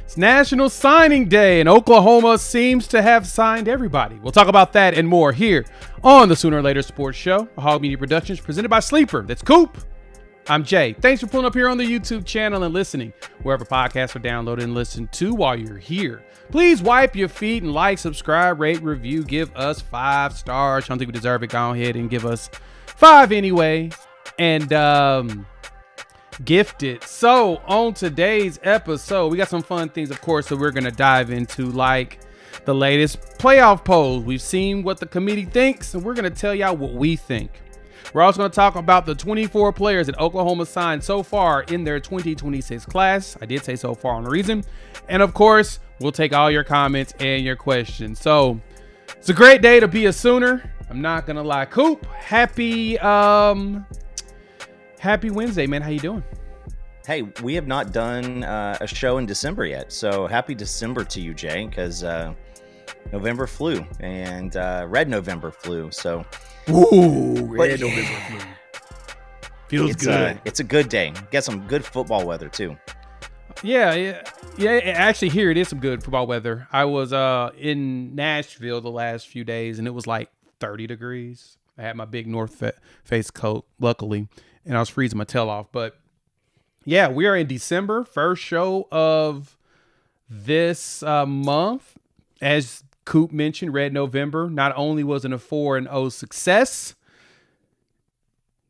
It's National Signing Day, and Oklahoma seems to have signed everybody. We'll talk about that and more here on the Sooner or Later Sports Show, a Hog Media Productions presented by Sleeper. That's Coop. I'm Jay. Thanks for pulling up here on the YouTube channel and listening wherever podcasts are downloaded and listened to while you're here. Please wipe your feet and like, subscribe, rate, review, give us 5 stars. I don't think we deserve it. Go ahead and give us 5 anyway. And gift it. So on today's episode, we got some fun things, of course, that we're going to dive into, like the latest playoff polls. We've seen what the committee thinks, and we're going to tell y'all what we think. We're also going to talk about the 24 players that Oklahoma signed so far in their 2026 class. I did say so far on the reason. And of course, we'll take all your comments and your questions. So it's a great day to be a Sooner. I'm not going to lie. Coop, happy Wednesday, man. How you doing? Hey, we have not done a show in December yet. So happy December to you, Jay, because November flew and Red November flew. So Red November flew. Feels good. It's a good day. Get some good football weather too. Yeah. Actually, here it is some good football weather. I was in Nashville the last few days, and it was like 30 degrees. I had my big North Face coat, luckily, and I was freezing my tail off. But yeah, we are in December, first show of this month. As Coop mentioned, Red November. Not only was it a 4-0 success,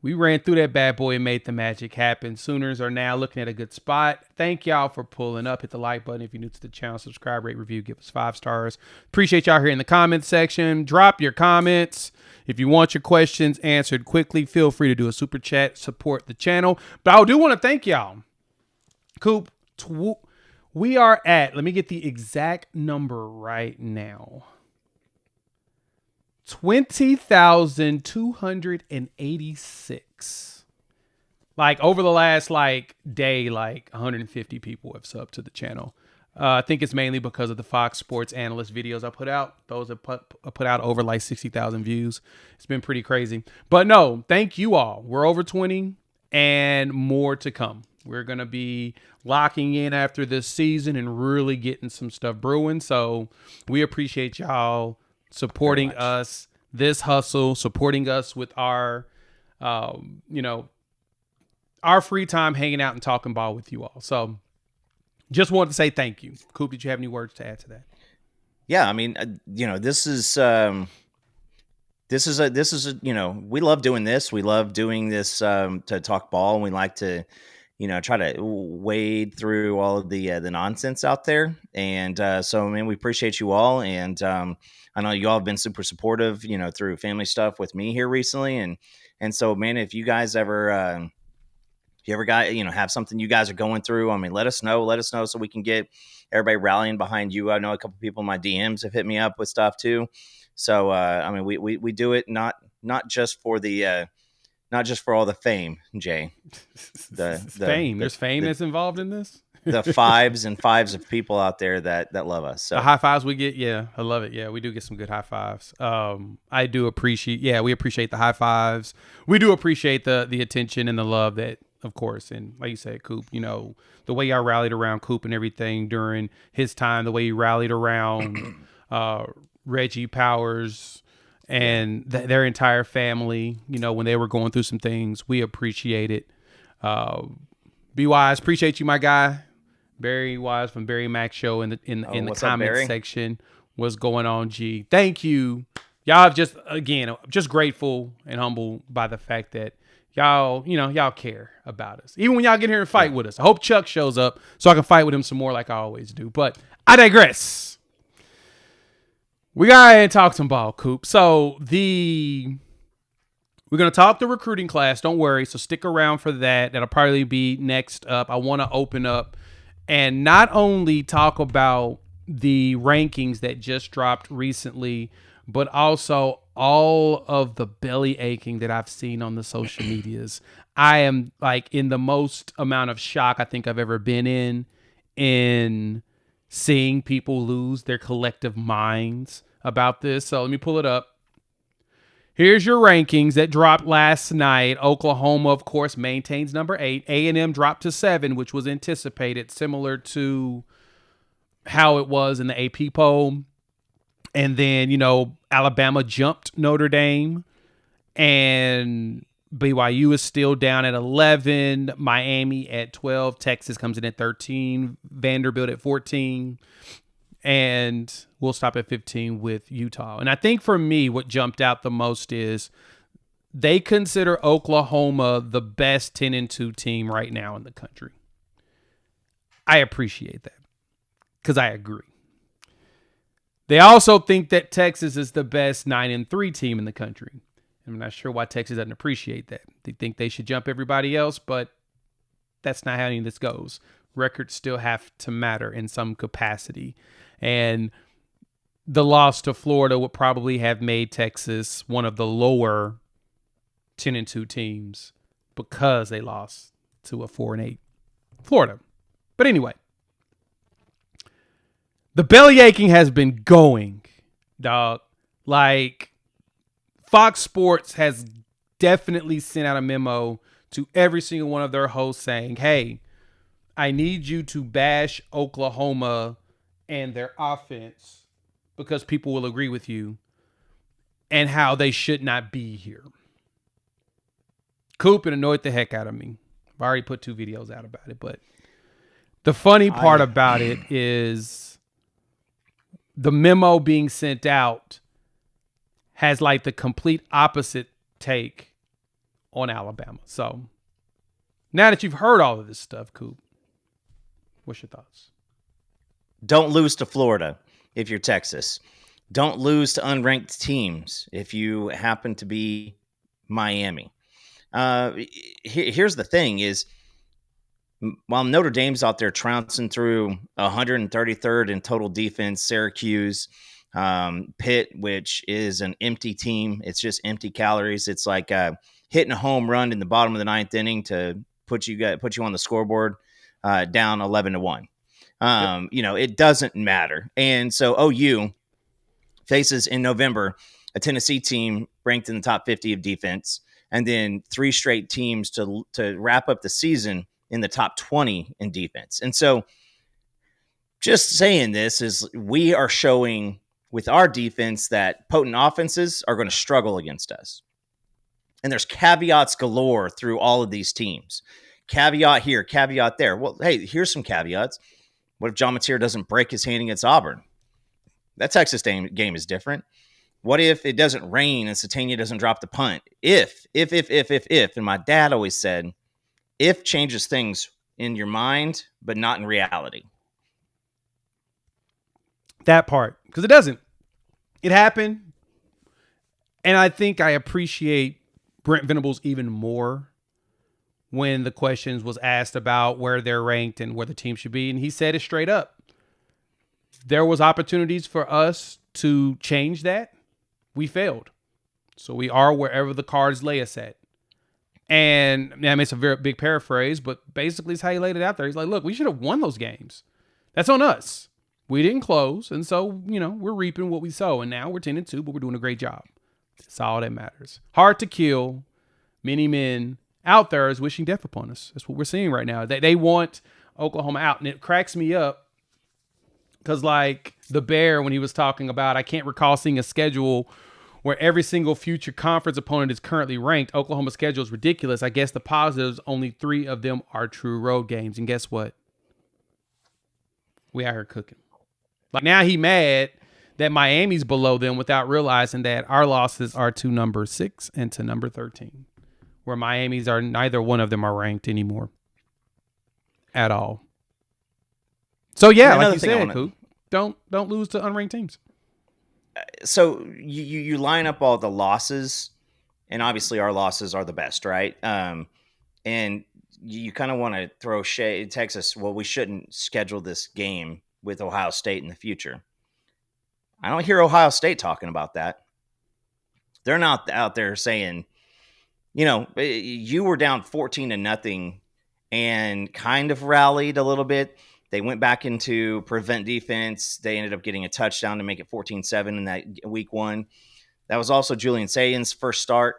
we ran through that bad boy and made the magic happen. Sooners are now looking at a good spot. Thank y'all for pulling up. Hit the like button if you're new to the channel. Subscribe, rate, review, give us 5 stars. Appreciate y'all here in the comments section. Drop your comments. If you want your questions answered quickly, feel free to do a super chat. Support the channel. But I do want to thank y'all. Coop, we are at, let me get the exact number right now, 20,286. Like over the last day, 150 people have subbed to the channel. I think it's mainly because of the Fox Sports analyst videos I put out. Those have put out over 60,000 views. It's been pretty crazy. But no, thank you all. We're over 20 and more to come. We're going to be locking in after this season and really getting some stuff brewing. So we appreciate y'all supporting us, this hustle, supporting us with our, our free time hanging out and talking ball with you all. So just wanted to say thank you. Coop, did you have any words to add to that? Yeah, I mean, this is we love doing this. We love doing this to talk ball, and we like to, try to wade through all of the nonsense out there. And so, man, we appreciate you all. And I know you all have been super supportive, through family stuff with me here recently. And so, man, if you guys ever, have something you guys are going through, I mean, let us know so we can get everybody rallying behind you. I know a couple people in my DMs have hit me up with stuff too. So, I mean, we do it not just for the, not just for all the fame, Jay. The fame. There's fame that's involved in this. The fives of people out there that love us. So the high fives we get, yeah, I love it. Yeah, we do get some good high fives. I do appreciate. Yeah, we appreciate the high fives. We do appreciate the attention and the love that, of course, and like you said, Coop. The way y'all rallied around Coop and everything during his time, the way you rallied around Reggie Powers and their entire family, when they were going through some things. We appreciate it. Be Wise, appreciate you, my guy. Barry Wise from Barry Mac Show in the comment section. What's going on, G? Thank you. Y'all have just grateful and humbled by the fact that y'all care about us. Even when y'all get here and fight with us. I hope Chuck shows up so I can fight with him some more like I always do. But I digress. We gotta talk some ball, Coop. So we're gonna talk the recruiting class. Don't worry. So stick around for that. That'll probably be next up. I want to open up and not only talk about the rankings that just dropped recently, but also all of the belly aching that I've seen on the social medias. I am in the most amount of shock I think I've ever been in seeing people lose their collective minds about this. So let me pull it up. Here's your rankings that dropped last night. Oklahoma, of course, maintains number 8. A&M dropped to 7, which was anticipated, similar to how it was in the AP poll. And then, Alabama jumped Notre Dame, and BYU is still down at 11, Miami at 12, Texas comes in at 13, Vanderbilt at 14, and we'll stop at 15 with Utah. And I think for me, what jumped out the most is they consider Oklahoma the best 10-2 team right now in the country. I appreciate that because I agree. They also think that Texas is the best 9-3 team in the country. I'm not sure why Texas doesn't appreciate that. They think they should jump everybody else, but that's not how any of this goes. Records still have to matter in some capacity. And the loss to Florida would probably have made Texas one of the lower 10-2 teams because they lost to a 4-8 Florida. But anyway, the belly aching has been going, dog. Like, Fox Sports has definitely sent out a memo to every single one of their hosts saying, hey, I need you to bash Oklahoma and their offense because people will agree with you and how they should not be here. Coop, it annoyed the heck out of me. I've already put 2 videos out about it, but the funny part about it is the memo being sent out has like the complete opposite take on Alabama. So now that you've heard all of this stuff, Coop, what's your thoughts? Don't lose to Florida if you're Texas. Don't lose to unranked teams if you happen to be Miami. Here's the thing is, while Notre Dame's out there trouncing through 133rd in total defense, Syracuse, Pitt, which is an empty team. It's just empty calories. It's like hitting a home run in the bottom of the 9th inning to put you on the scoreboard down 11-1. It doesn't matter. And so OU faces in November a Tennessee team ranked in the top 50 of defense, and then 3 straight teams to wrap up the season in the top 20 in defense. And so just saying this is we are showing with our defense that potent offenses are going to struggle against us. And there's caveats galore through all of these teams. Caveat here, caveat there. Well, hey, here's some caveats. What if John Mateer doesn't break his hand against Auburn? That Texas game is different. What if it doesn't rain and Satania doesn't drop the punt? If. And my dad always said, if changes things in your mind, but not in reality. That part. Because it doesn't. It happened. And I think I appreciate Brent Venables even more when the questions was asked about where they're ranked and where the team should be. And he said it straight up. There was opportunities for us to change that. We failed. So we are wherever the cards lay us at. And I mean, it's a very big paraphrase, but basically it's how he laid it out there. He's like, look, we should have won those games. That's on us. We didn't close. And so, we're reaping what we sow. And now we're 10-2, but we're doing a great job. That's all that matters. Hard to kill. Many men out there is wishing death upon us. That's what we're seeing right now. They want Oklahoma out. And it cracks me up because, like, the Bear, when he was talking about, I can't recall seeing a schedule where every single future conference opponent is currently ranked. Oklahoma's schedule is ridiculous. I guess the positives, only 3 of them are true road games. And guess what? We out here cooking. Like, now he mad that Miami's below them without realizing that our losses are to number 6 and to number 13, where Miami's are neither one of them are ranked anymore at all. So yeah, like you said, Coop, don't lose to unranked teams. So you line up all the losses, and obviously our losses are the best, right? And you kind of want to throw shade Texas. Well, we shouldn't schedule this game with Ohio State in the future. I don't hear Ohio State talking about that. They're not out there saying, you were down 14-0 and kind of rallied a little bit. They went back into prevent defense. They ended up getting a touchdown to make it 14-7 in that week 1. That was also Julian Sagan's first start.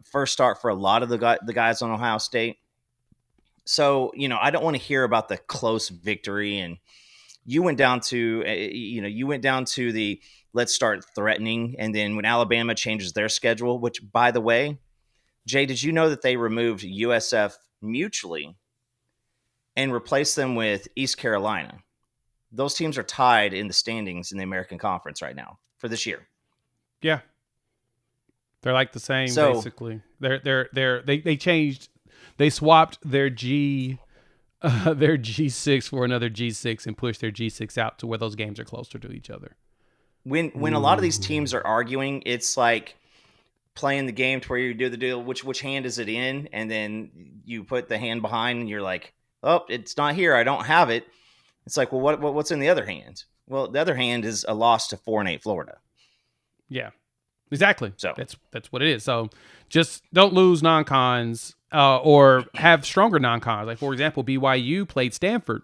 First start for a lot of the guys on Ohio State. So, I don't want to hear about the close victory and you went down to the let's start threatening, and then when Alabama changes their schedule, which by the way, Jay, did you know that they removed USF mutually and replaced them with East Carolina? Those teams are tied in the standings in the American Conference right now for this year. Yeah. They're like the same, So, basically. They changed, they swapped their G6 for another G6 and pushed their G6 out to where those games are closer to each other. When a lot of these teams are arguing, it's like playing the game to where you do the deal, which hand is it in, and then you put the hand behind and you're like, oh, it's not here, I don't have it. It's like, well, what's in the other hand? Well, the other hand is a loss to 4-8 Florida. Yeah, exactly. So that's what it is. So just don't lose non-cons or have stronger non-cons. Like, for example, BYU played Stanford.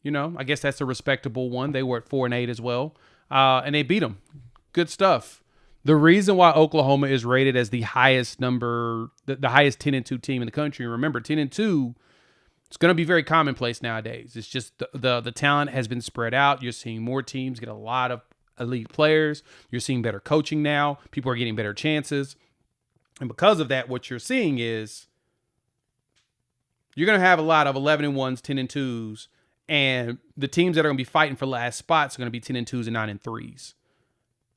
I guess that's a respectable one. They were at 4-8 as well, and they beat them. Good stuff. The reason why Oklahoma is rated as the highest the highest 10-2 team in the country. Remember, 10-2. It's going to be very commonplace nowadays. It's just the talent has been spread out. You're seeing more teams get a lot of elite players. You're seeing better coaching now. People are getting better chances. And because of that, what you're seeing is you're going to have a lot of 11-1s, 10-2s, and the teams that are going to be fighting for last spots are going to be 10-2s and 9-3s.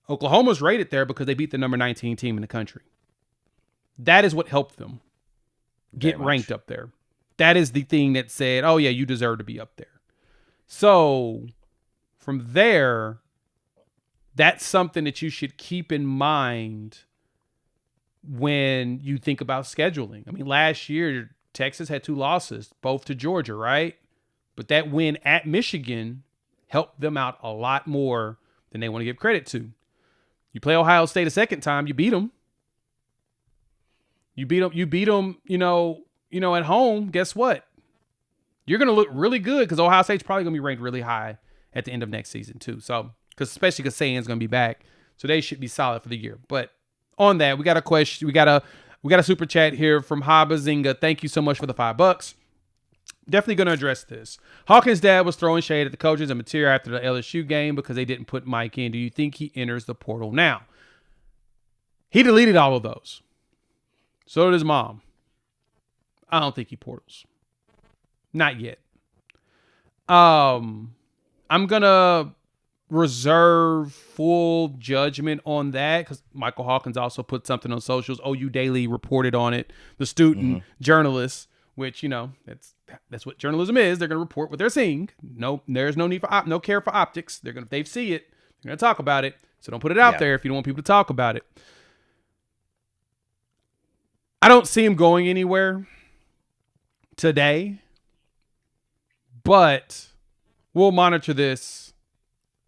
Oklahoma's rated there because they beat the number 19 team in the country. That is what helped them get ranked up there. That is the thing that said, oh, yeah, you deserve to be up there. So from there, that's something that you should keep in mind when you think about scheduling. I mean, last year, Texas had 2 losses, both to Georgia, right? But that win at Michigan helped them out a lot more than they want to give credit to. You play Ohio State a second time, you beat them. You beat them, at home. Guess what? You're going to look really good because Ohio State's probably going to be ranked really high at the end of next season too. So, especially because Sayan's going to be back, so they should be solid for the year. But on that, we got a question. We got a super chat here from Habazinga. Thank you so much for the $5. Definitely going to address this. Hawkins' dad was throwing shade at the coaches and material after the LSU game because they didn't put Mike in. Do you think he enters the portal now? He deleted all of those. So did his mom. I don't think he portals. Not yet. I'm going to reserve full judgment on that because Michael Hawkins also put something on socials. OU Daily reported on it. The student journalists, which, that's what journalism is. They're going to report what they're seeing. No, there's no need for no care for optics. If they see it, they're going to talk about it. So don't put it out there if you don't want people to talk about it. I don't see him going anywhere today, but we'll monitor this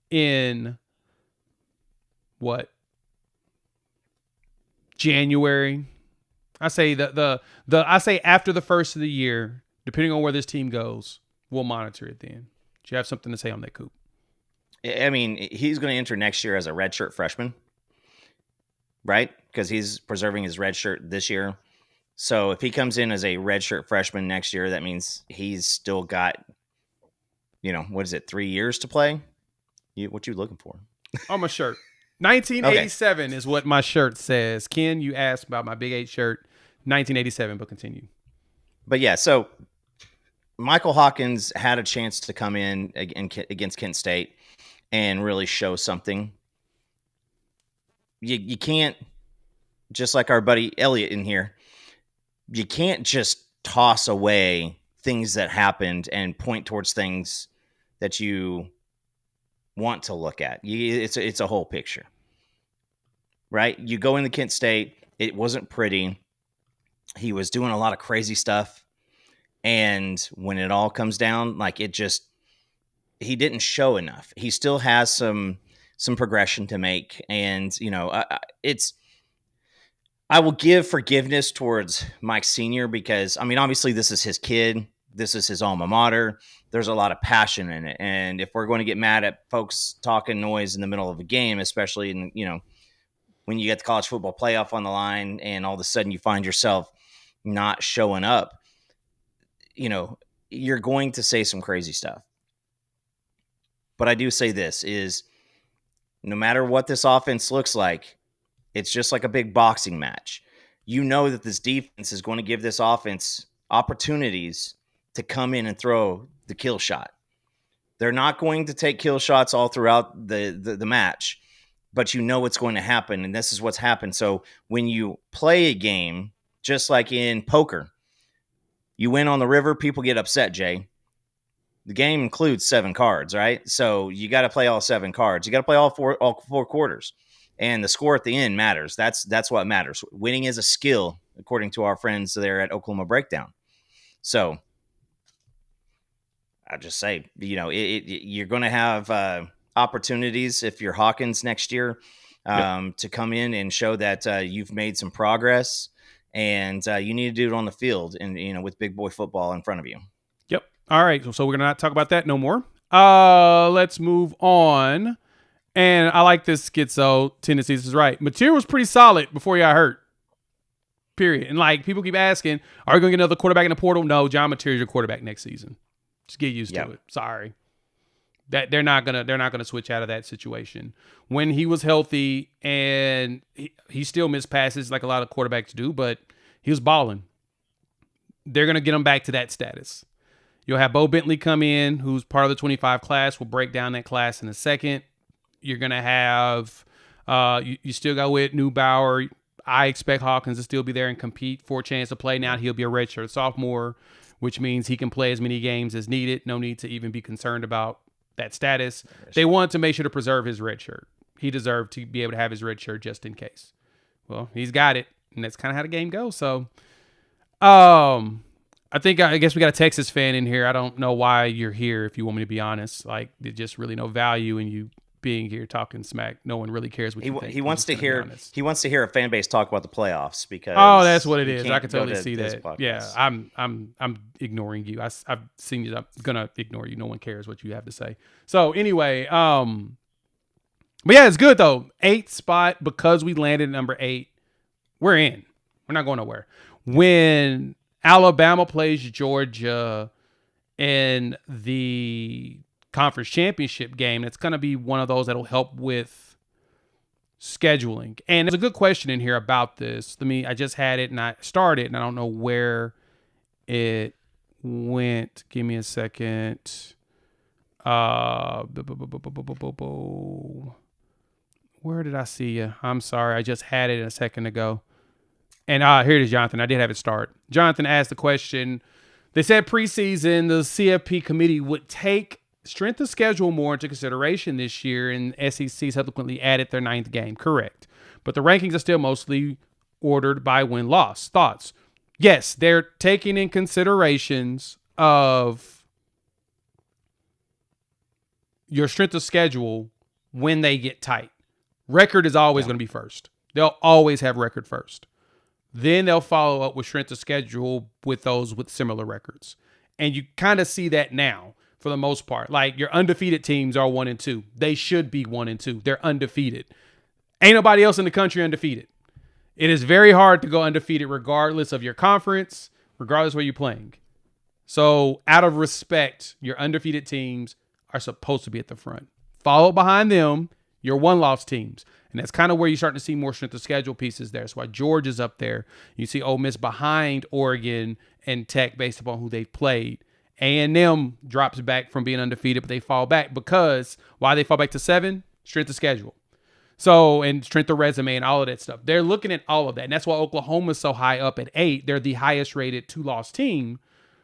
in January. I say I say after the first of the year, depending on where this team goes, we'll monitor it then. Do you have something to say on that, Coop? I mean, he's going to enter next year as a redshirt freshman, right? Because he's preserving his red shirt this year. So if he comes in as a redshirt freshman next year, that means he's still got, 3 years to play? What you looking for? On my shirt. 1987 is what my shirt says. Ken, you asked about my Big 8 shirt. 1987, but continue. But yeah, so Michael Hawkins had a chance to come in against Kent State and really show something. You can't, just like our buddy Elliot in here, you can't just toss away things that happened and point towards things that you want to look at. It's a whole picture, right? You go into Kent State, it wasn't pretty. He was doing a lot of crazy stuff. And when it all comes down, he didn't show enough. He still has some progression to make. And, I will give forgiveness towards Mike Sr. because, obviously this is his kid. This is his alma mater. There's a lot of passion in it. And if we're going to get mad at folks talking noise in the middle of a game, especially when you get the college football playoff on the line and all of a sudden you find yourself not showing up, you're going to say some crazy stuff. But I do say this is no matter what this offense looks like, it's just like a big boxing match. You know that this defense is going to give this offense opportunities to come in and throw the kill shot. They're not going to take kill shots all throughout the match, but you know what's going to happen, and this is what's happened. So when you play a game, just like in poker, you win on the river, people get upset, Jay. The game includes 7 cards, right? So you got to play all 7 cards. You got to play all four quarters. And the score at the end matters. That's what matters. Winning is a skill, according to our friends there at Oklahoma Breakdown. So I just say, you're going to have opportunities if you're Hawkins next year to come in and show that you've made some progress, and you need to do it on the field and with big boy football in front of you. Yep. All right. So we're going to not talk about that no more. Let's move on. And I like this schizo tendencies is right. Material was pretty solid before he got hurt. Period. And people keep asking, are we going to get another quarterback in the portal? No, John Material's your quarterback next season. Just get used to it. Sorry. That they're not gonna switch out of that situation. When he was healthy, and he still missed passes like a lot of quarterbacks do, but he was balling. They're gonna get him back to that status. You'll have Bo Bentley come in, who's part of the 25 class. We'll break down that class in a second. You're gonna have you still got Whit Neubauer. I expect Hawkins to still be there and compete for a chance to play. Now he'll be a redshirt sophomore, which means he can play as many games as needed. No need to even be concerned about that status. They wanted to make sure to preserve his red shirt. He deserved to be able to have his red shirt just in case. Well, he's got it, and that's kind of how the game goes. So, I guess we got a Texas fan in here. I don't know why you're here, if you want me to be honest. There's just really no value in you being here talking smack. No one really cares what you think. He wants to hear a fan base talk about the playoffs because that's what it is. I can totally see that. Podcast. Yeah, I'm ignoring you. I've seen you. I'm gonna ignore you. No one cares what you have to say. So anyway, but yeah, it's good though. 8th spot because we landed number 8. We're in. We're not going nowhere. When Alabama plays Georgia in the conference championship game, it's going to be one of those that'll help with scheduling. And there's a good question in here about this. I just had it and I started and I don't know where it went. Give me a second. Where did I see you? I'm sorry. I just had it a second ago. And here it is, Jonathan. I did have it start. Jonathan asked the question. They said preseason, the CFP committee would take strength of schedule more into consideration this year, and SEC subsequently added their 9th game. Correct. But the rankings are still mostly ordered by win-loss. Thoughts? Yes, they're taking in considerations of your strength of schedule when they get tight. Record is always going to be first. They'll always have record first. Then they'll follow up with strength of schedule with those with similar records. And you kind of see that now for the most part. Your undefeated teams are 1 and 2. They should be 1 and 2. They're undefeated. Ain't nobody else in the country undefeated. It is very hard to go undefeated regardless of your conference, regardless where you're playing. So out of respect, your undefeated teams are supposed to be at the front. Followed behind them, your 1-loss teams. And that's kind of where you're starting to see more strength of schedule pieces there. That's why Georgia's up there. You see Ole Miss behind Oregon and Tech based upon who they've played. A&M drops back from being undefeated, but they fall back because why they fall back to 7? Strength of schedule. So, and strength of resume and all of that stuff. They're looking at all of that. And that's why Oklahoma's so high up at 8. They're the highest rated 2-loss team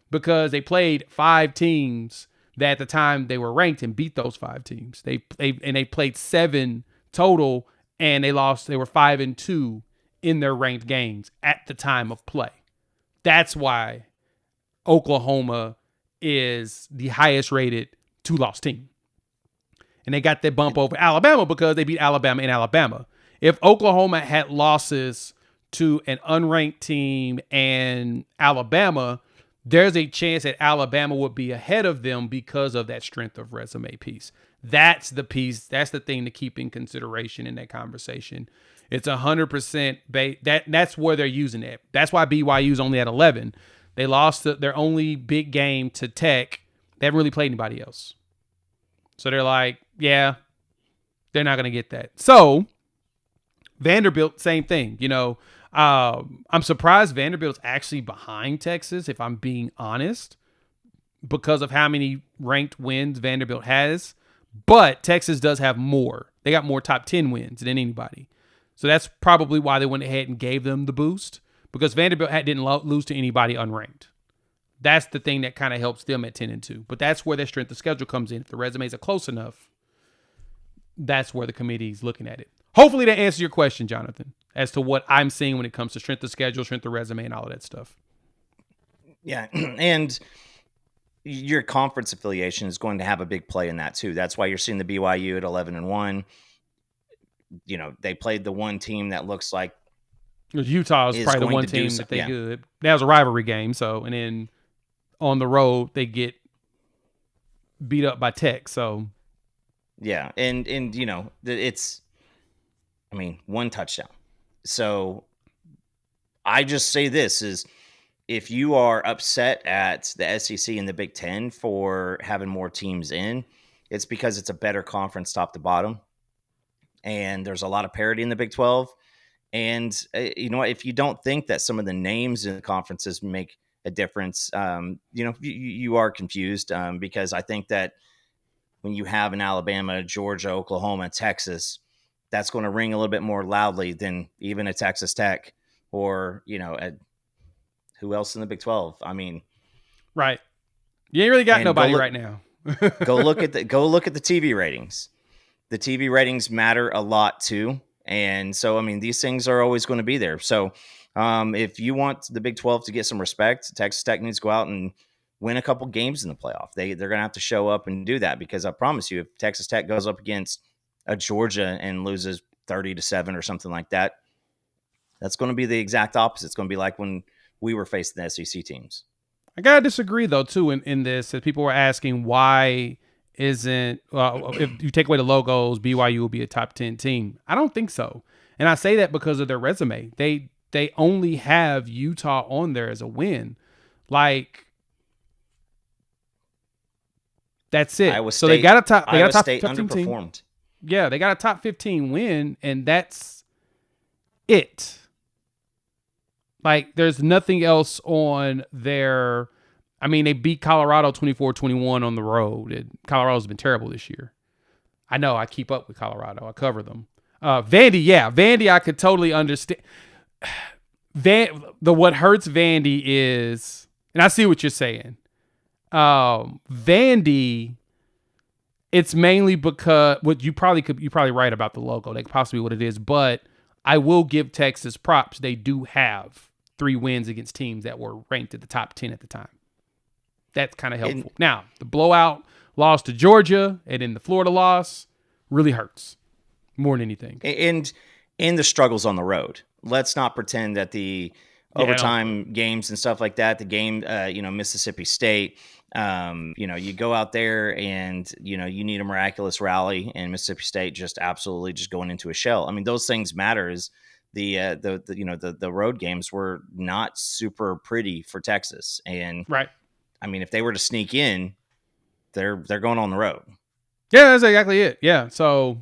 because they played 5 teams that at the time they were ranked and beat those 5 teams. They played 7 total and they lost. They were 5 and 2 in their ranked games at the time of play. That's why Oklahoma is the highest rated 2-loss team. And they got that bump over Alabama because they beat Alabama in Alabama. If Oklahoma had losses to an unranked team and Alabama, there's a chance that Alabama would be ahead of them because of that strength of resume piece. That's the piece. That's the thing to keep in consideration in that conversation. It's 100% that's where they're using it. That's why BYU's only at 11. They lost their only big game to Tech. They haven't really played anybody else. So they're like, yeah, they're not going to get that. So Vanderbilt, same thing. I'm surprised Vanderbilt's actually behind Texas, if I'm being honest, because of how many ranked wins Vanderbilt has. But Texas does have more. They got more top 10 wins than anybody. So that's probably why they went ahead and gave them the boost, because Vanderbilt didn't lose to anybody unranked. That's the thing that kind of helps them at 10-2. But that's where their strength of schedule comes in. If the resumes are close enough, that's where the committee's looking at it. Hopefully that answers your question, Jonathan, as to what I'm seeing when it comes to strength of schedule, strength of resume, and all of that stuff. Yeah, and your conference affiliation is going to have a big play in that too. That's why you're seeing the BYU at 11-1. They played the one team that looks like Utah is probably the one team that they good. That was a rivalry game, and then on the road they get beat up by Tech. So yeah, and it's, one touchdown. So I just say this is, if you are upset at the SEC and the Big Ten for having more teams in, it's because it's a better conference top to bottom. And there's a lot of parity in the Big 12. And you know what? If you don't think that some of the names in the conferences make a difference, you are confused, because I think that when you have an Alabama, Georgia, Oklahoma, Texas, that's going to ring a little bit more loudly than even a Texas Tech or, who else in the Big 12? Right. You ain't really got nobody right now. go look at the TV ratings. The TV ratings matter a lot too. And so, these things are always going to be there. So if you want the Big 12 to get some respect, Texas Tech needs to go out and win a couple games in the playoff. They're going to have to show up and do that, because I promise you, if Texas Tech goes up against a Georgia and loses 30-7 or something like that, that's going to be the exact opposite. It's going to be like when we were facing the SEC teams. I got to disagree, though, too, in this. As people were asking, why isn't, if you take away the logos, BYU will be a top 10 team. I don't think so. And I say that because of their resume. They only have Utah on there as a win. Like, that's it. Iowa State, so they got a top. Iowa State underperformed. Team. Yeah, they got a top 15 win, and that's it. Like, there's nothing else on their. They beat Colorado 24-21 on the road. And Colorado's been terrible this year. I know. I keep up with Colorado. I cover them. Vandy, I could totally understand. What hurts Vandy is, and I see what you're saying. Vandy, it's mainly because you're probably right about the logo. That could possibly be what it is. But I will give Texas props. They do have 3 wins against teams that were ranked at the top 10 at the time. That's kind of helpful. Now, the blowout loss to Georgia and then the Florida loss really hurts more than anything. And the struggles on the road. Let's not pretend that the overtime games and stuff like that, the game, Mississippi State, you go out there and, you need a miraculous rally, and Mississippi State just absolutely just going into a shell. Those things matter. Is the road games were not super pretty for Texas. And right. If they were to sneak in, they're going on the road. Yeah, that's exactly it. Yeah. So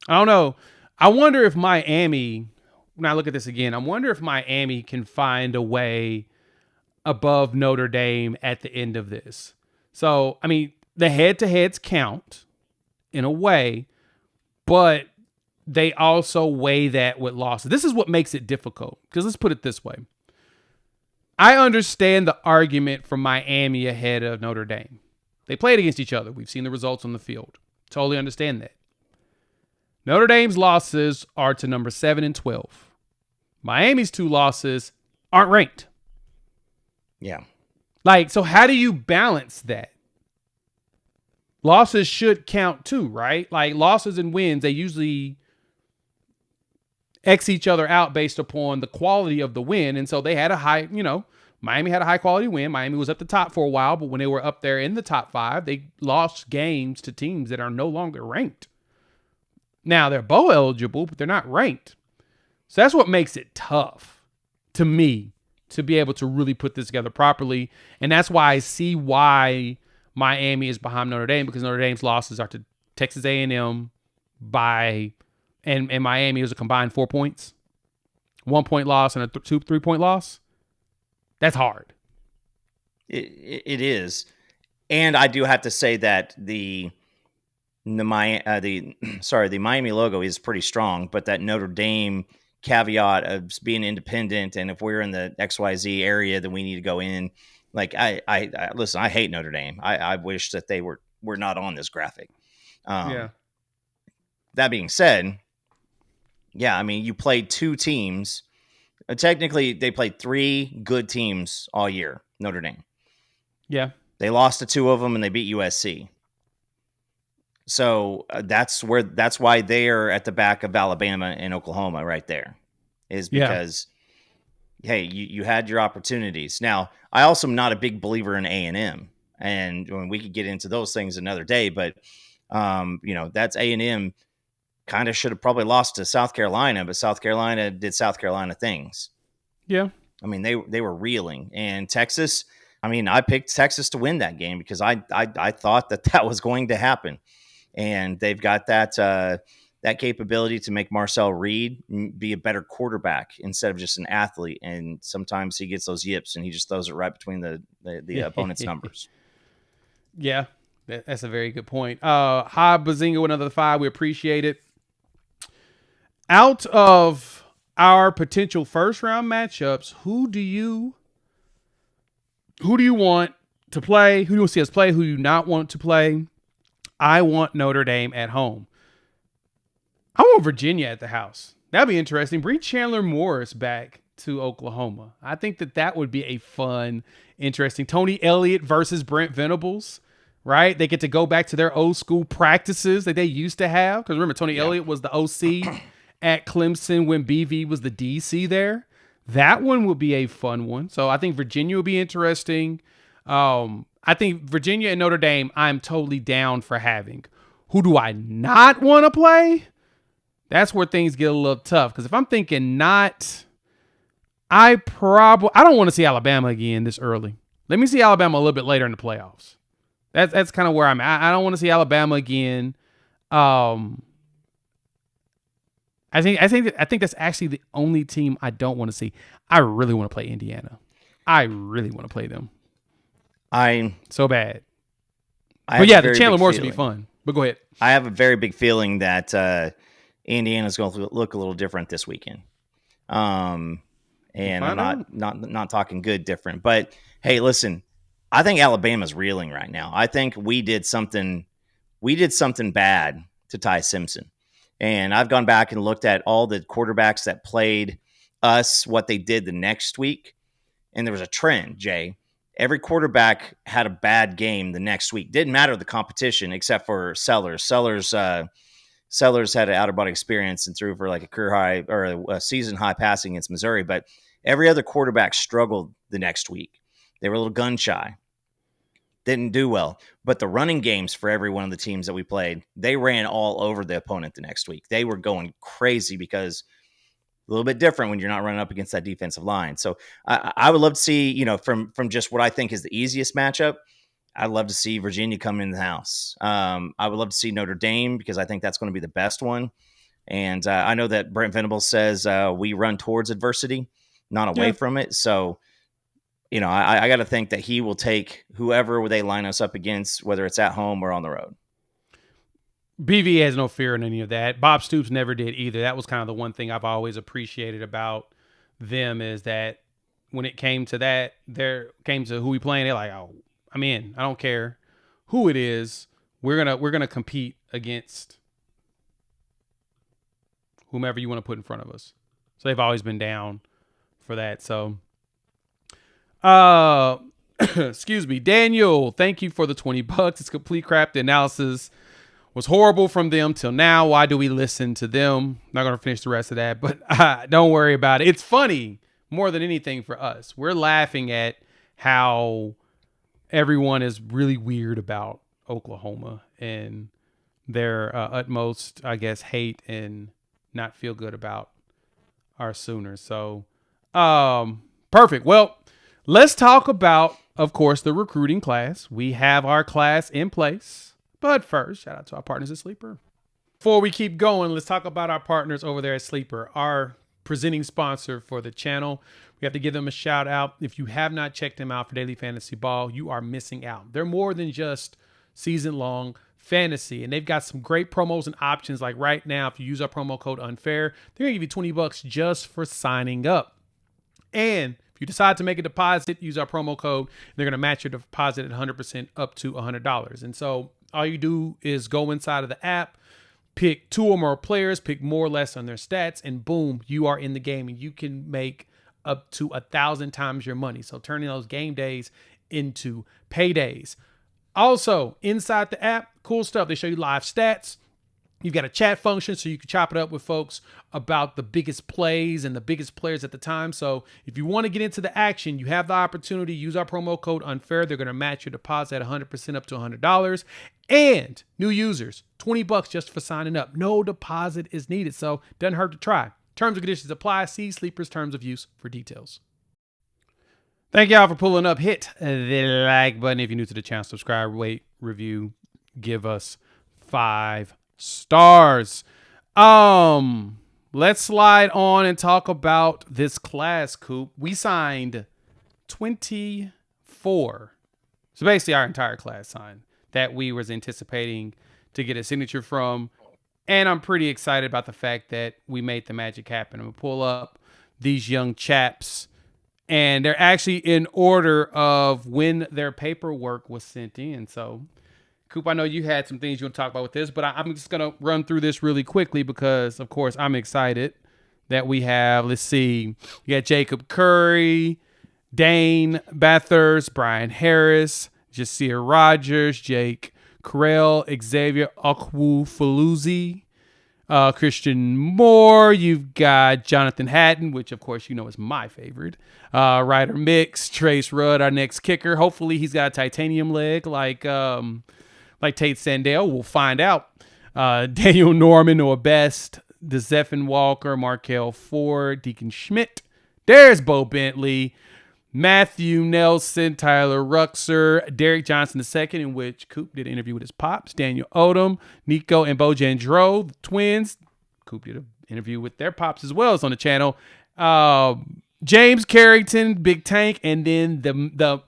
I don't know. I wonder if Miami, when I look at this again, I wonder if Miami can find a way above Notre Dame at the end of this. So, the head-to-heads count in a way, but they also weigh that with losses. This is what makes it difficult, because let's put it this way. I understand the argument for Miami ahead of Notre Dame. They played against each other. We've seen the results on the field. Totally understand that. Notre Dame's losses are to number 7 and 12. Miami's 2 losses aren't ranked. Yeah. So how do you balance that? Losses should count too, right? Like, losses and wins, they usually X each other out based upon the quality of the win. And so they had a high, Miami had a high quality win. Miami was at the top for a while, but when they were up there in the top 5, they lost games to teams that are no longer ranked. Now, they're bowl eligible, but they're not ranked. So that's what makes it tough to me to be able to really put this together properly. And that's why I see why Miami is behind Notre Dame, because Notre Dame's losses are to Texas A&M by, and Miami was a combined 4 points, 1 point loss and a 3 point loss. That's hard. It is. And I do have to say that the Miami logo is pretty strong, but that Notre Dame caveat of being independent, and if we're in the XYZ area, then we need to go in. Like I listen, I hate Notre Dame. I wish that they were not on this graphic. Yeah. That being said, yeah, I mean, you played two teams. Technically, they played three good teams all year. Notre Dame. Yeah. They lost to two of them, and they beat USC. So that's why they are at the back of Alabama and Oklahoma right there, is because, hey, you had your opportunities. Now, I also am not a big believer in A&M, and we could get into those things another day, but that's A&M kind of should have probably lost to South Carolina, but South Carolina did South Carolina things. Yeah. I mean, they were reeling. And Texas, I mean, I picked Texas to win that game because I thought that was going to happen. And they've got that capability to make Marcel Reed be a better quarterback instead of just an athlete. And sometimes he gets those yips and he just throws it right between the opponent's numbers. Yeah, that's a very good point. Hi, Bazinga with another 5. We appreciate it. Out of our potential first round matchups, who do you want to play? Who do you want to see us play? Who do you not want to play? I want Notre Dame at home. I want Virginia at the house. That'd be interesting. Bring Chandler Morris back to Oklahoma. I think that would be a fun, interesting. Tony Elliott versus Brent Venables, right? They get to go back to their old school practices that they used to have. Because remember, Tony Elliott was the OC at Clemson when BV was the DC there. That one would be a fun one. So I think Virginia will be interesting. I think Virginia and Notre Dame, I'm totally down for having. Who do I not want to play? That's where things get a little tough. Because if I'm thinking not, I don't want to see Alabama again this early. Let me see Alabama a little bit later in the playoffs. That's kind of where I'm at. I don't want to see Alabama again. I think that's actually the only team I don't want to see. I really want to play Indiana. I really want to play them. So bad. But yeah, the Chandler Morris would be fun. But go ahead. I have a very big feeling that Indiana's going to look a little different this weekend. And I'm not talking good different. But hey, listen, I think Alabama's reeling right now. I think we did something bad to Ty Simpson. And I've gone back and looked at all the quarterbacks that played us, what they did the next week. And there was a trend, Jay. Every quarterback had a bad game the next week. Didn't matter the competition except for Sellers. Sellers had an out-of-body experience and threw for like a career high or a season high passing against Missouri. But every other quarterback struggled the next week. They were a little gun shy. Didn't do well. But the running games for every one of the teams that we played, they ran all over the opponent the next week. They were going crazy because a little bit different when you're not running up against that defensive line. So I would love to see, from just what I think is the easiest matchup, I'd love to see Virginia come in the house. I would love to see Notre Dame because I think that's going to be the best one. And I know that Brent Venables says we run towards adversity, not away from it. So, I got to think that he will take whoever they line us up against, whether it's at home or on the road. BV has no fear in any of that. Bob Stoops never did either. That was kind of the one thing I've always appreciated about them is that when it came to that, came to who we playing, they're like, oh, I'm in. I don't care who it is. We're gonna compete against whomever you want to put in front of us. So they've always been down for that. So, excuse me, Daniel. Thank you for the $20. It's complete crap. The analysis was horrible from them till now. Why do we listen to them? Not going to finish the rest of that, but don't worry about it. It's funny more than anything for us. We're laughing at how everyone is really weird about Oklahoma and their utmost, I guess, hate and not feel good about our Sooners. So, perfect. Well, let's talk about, of course, the recruiting class. We have our class in place. But first, shout out to our partners at Sleeper. Before we keep going, let's talk about our partners over there at Sleeper, our presenting sponsor for the channel. We have to give them a shout out. If you have not checked them out for daily fantasy ball, you are missing out. They're more than just season long fantasy, and they've got some great promos and options. Like right now, if you use our promo code unfair, they're gonna give you $20 just for signing up. And if you decide to make a deposit, use our promo code. They're gonna match your deposit at 100% up to $100. And so all you do is go inside of the app, pick 2 or more players, pick more or less on their stats, and boom, you are in the game, and you can make up to 1,000 times your money. So turning those game days into paydays. Also, inside the app, cool stuff. They show you live stats. You've got a chat function so you can chop it up with folks about the biggest plays and the biggest players at the time. So if you want to get into the action, you have the opportunity. Use our promo code unfair. They're going to match your deposit at 100% up to $100. And new users, $20 just for signing up. No deposit is needed, so doesn't hurt to try. Terms and conditions apply. See Sleeper's terms of use for details. Thank y'all for pulling up. Hit the like button if you're new to the channel. Subscribe, rate, review, give us 5 stars. Let's slide on and talk about this class, Coop. We signed 24. So basically our entire class signed that we was anticipating to get a signature from. And I'm pretty excited about the fact that we made the magic happen. I'm going to pull up these young chaps, and they're actually in order of when their paperwork was sent in. So, Coop, I know you had some things you want to talk about with this, but I'm just going to run through this really quickly because, of course, I'm excited that we have, let's see, you got Jacob Curry, Dane Bathurst, Brian Harris, Jasir Rogers, Jake Carell, Xavier Okwufuluzi, Christian Moore. You've got Jonathan Hatton, which of course you know is my favorite. Ryder Mix, Trace Rudd, our next kicker. Hopefully he's got a titanium leg like Tate Sandell. We'll find out. Daniel Norman, Noah Best, DeZephin Walker, Markel Ford, Deacon Schmidt. There's Bo Bentley, Matthew Nelson, Tyler Ruxer, Derek Johnson II, in which Coop did an interview with his pops, Daniel Odom, Nico and Bo Jandro, the twins. Coop did an interview with their pops as well as on the channel. James Carrington, Big Tank, and then the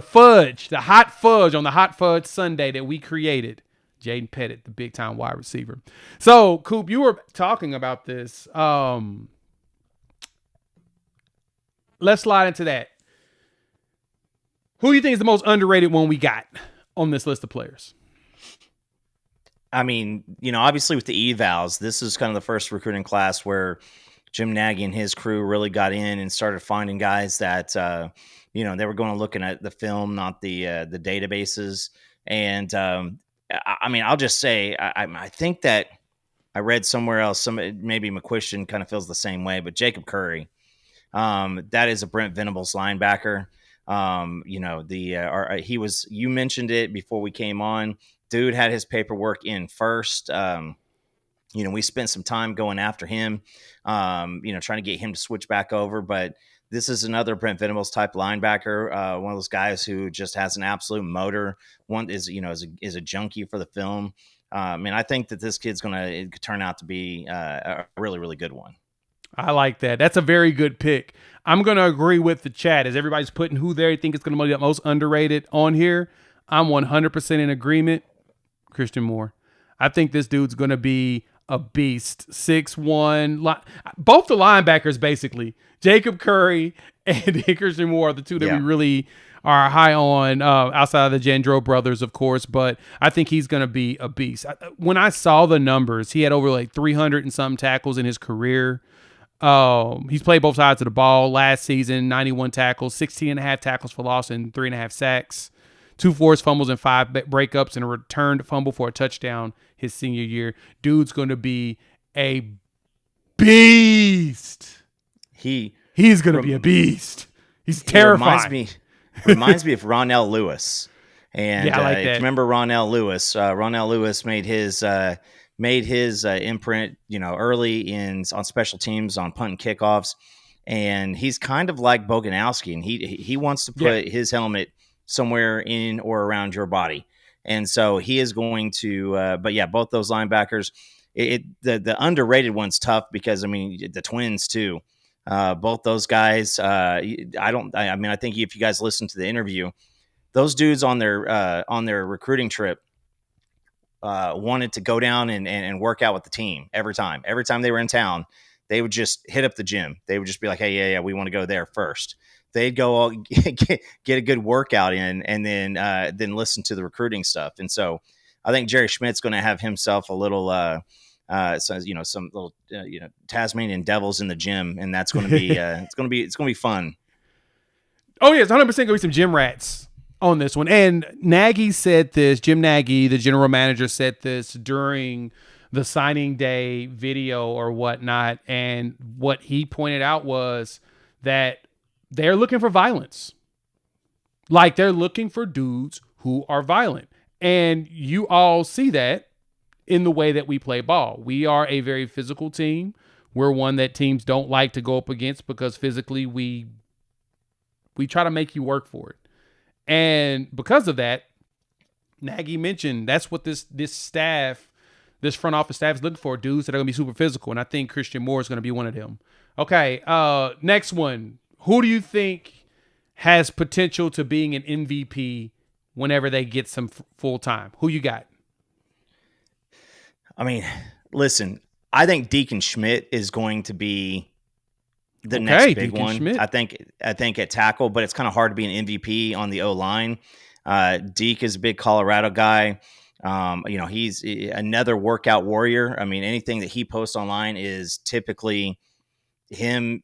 fudge, the hot fudge on the Hot Fudge Sunday that we created. Jaden Pettit, the big time wide receiver. So, Coop, you were talking about this. Let's slide into that. Who do you think is the most underrated one we got on this list of players? I mean, obviously with the evals, this is kind of the first recruiting class where Jim Nagy and his crew really got in and started finding guys that, they were going to looking at the film, not the databases. And I mean, I'll just say, I think that I read somewhere else, maybe McQuistion kind of feels the same way, but Jacob Curry, that is a Brent Venables linebacker. He was, you mentioned it before we came on, dude had his paperwork in first. We spent some time going after him, trying to get him to switch back over, but this is another Brent Venables type linebacker. One of those guys who just has an absolute motor. One is a junkie for the film. I think that this kid's going to turn out to be a really, really good one. I like that. That's a very good pick. I'm going to agree with the chat as everybody's putting who they think is going to be the most underrated on here. I'm 100% in agreement. Christian Moore. I think this dude's going to be a beast. 6'1". Both the linebackers, basically. Jacob Curry and Christian Moore are the two that we really are high on, outside of the Jandro brothers, of course. But I think he's going to be a beast. When I saw the numbers, he had over like 300 and some tackles in his career. He's played both sides of the ball. Last season, 91 tackles, 16 and a half tackles for loss, and 3.5 sacks. 2 forced fumbles and 5 breakups, and a returned fumble for a touchdown his senior year. Dude's going to be a beast. He's going to be a beast. He's terrifying. Reminds me of Ronell Lewis. And I like that. If you remember Ronell Lewis, Ronell Lewis made his imprint, early on special teams, on punt and kickoffs, and he's kind of like Boganowski, and he wants to put his helmet somewhere in or around your body. And so he is going to, but yeah, both those linebackers, the underrated one's tough because, I mean, the Twins too. Both those guys, I mean, I think if you guys listen to the interview, those dudes on their recruiting trip wanted to go down and work out with the team every time. Every time they were in town, they would just hit up the gym. They would just be like, hey, yeah, we want to go there first. They'd go get a good workout in, and then listen to the recruiting stuff. And so I think Jerry Schmidt's going to have himself a little, some little, Tasmanian devils in the gym, and that's going to be, it's going to be fun. Oh yeah, it's 100% going to be some gym rats on this one. And Nagy said this, Jim Nagy, the general manager, said this during the signing day video or whatnot. And what he pointed out was that they're looking for violence. Like, they're looking for dudes who are violent. And you all see that in the way that we play ball. We are a very physical team. We're one that teams don't like to go up against because physically we try to make you work for it. And because of that, Nagy mentioned that's what this front office staff is looking for, dudes that are going to be super physical. And I think Christian Moore is going to be one of them. Okay, next one. Who do you think has potential to being an MVP whenever they get some full time? Who you got? I mean, listen, I think Deacon Schmidt is going to be the next big Deacon one. Schmidt. I think at tackle, but it's kind of hard to be an MVP on the O-line. Deke is a big Colorado guy. He's another workout warrior. I mean, anything that he posts online is typically him,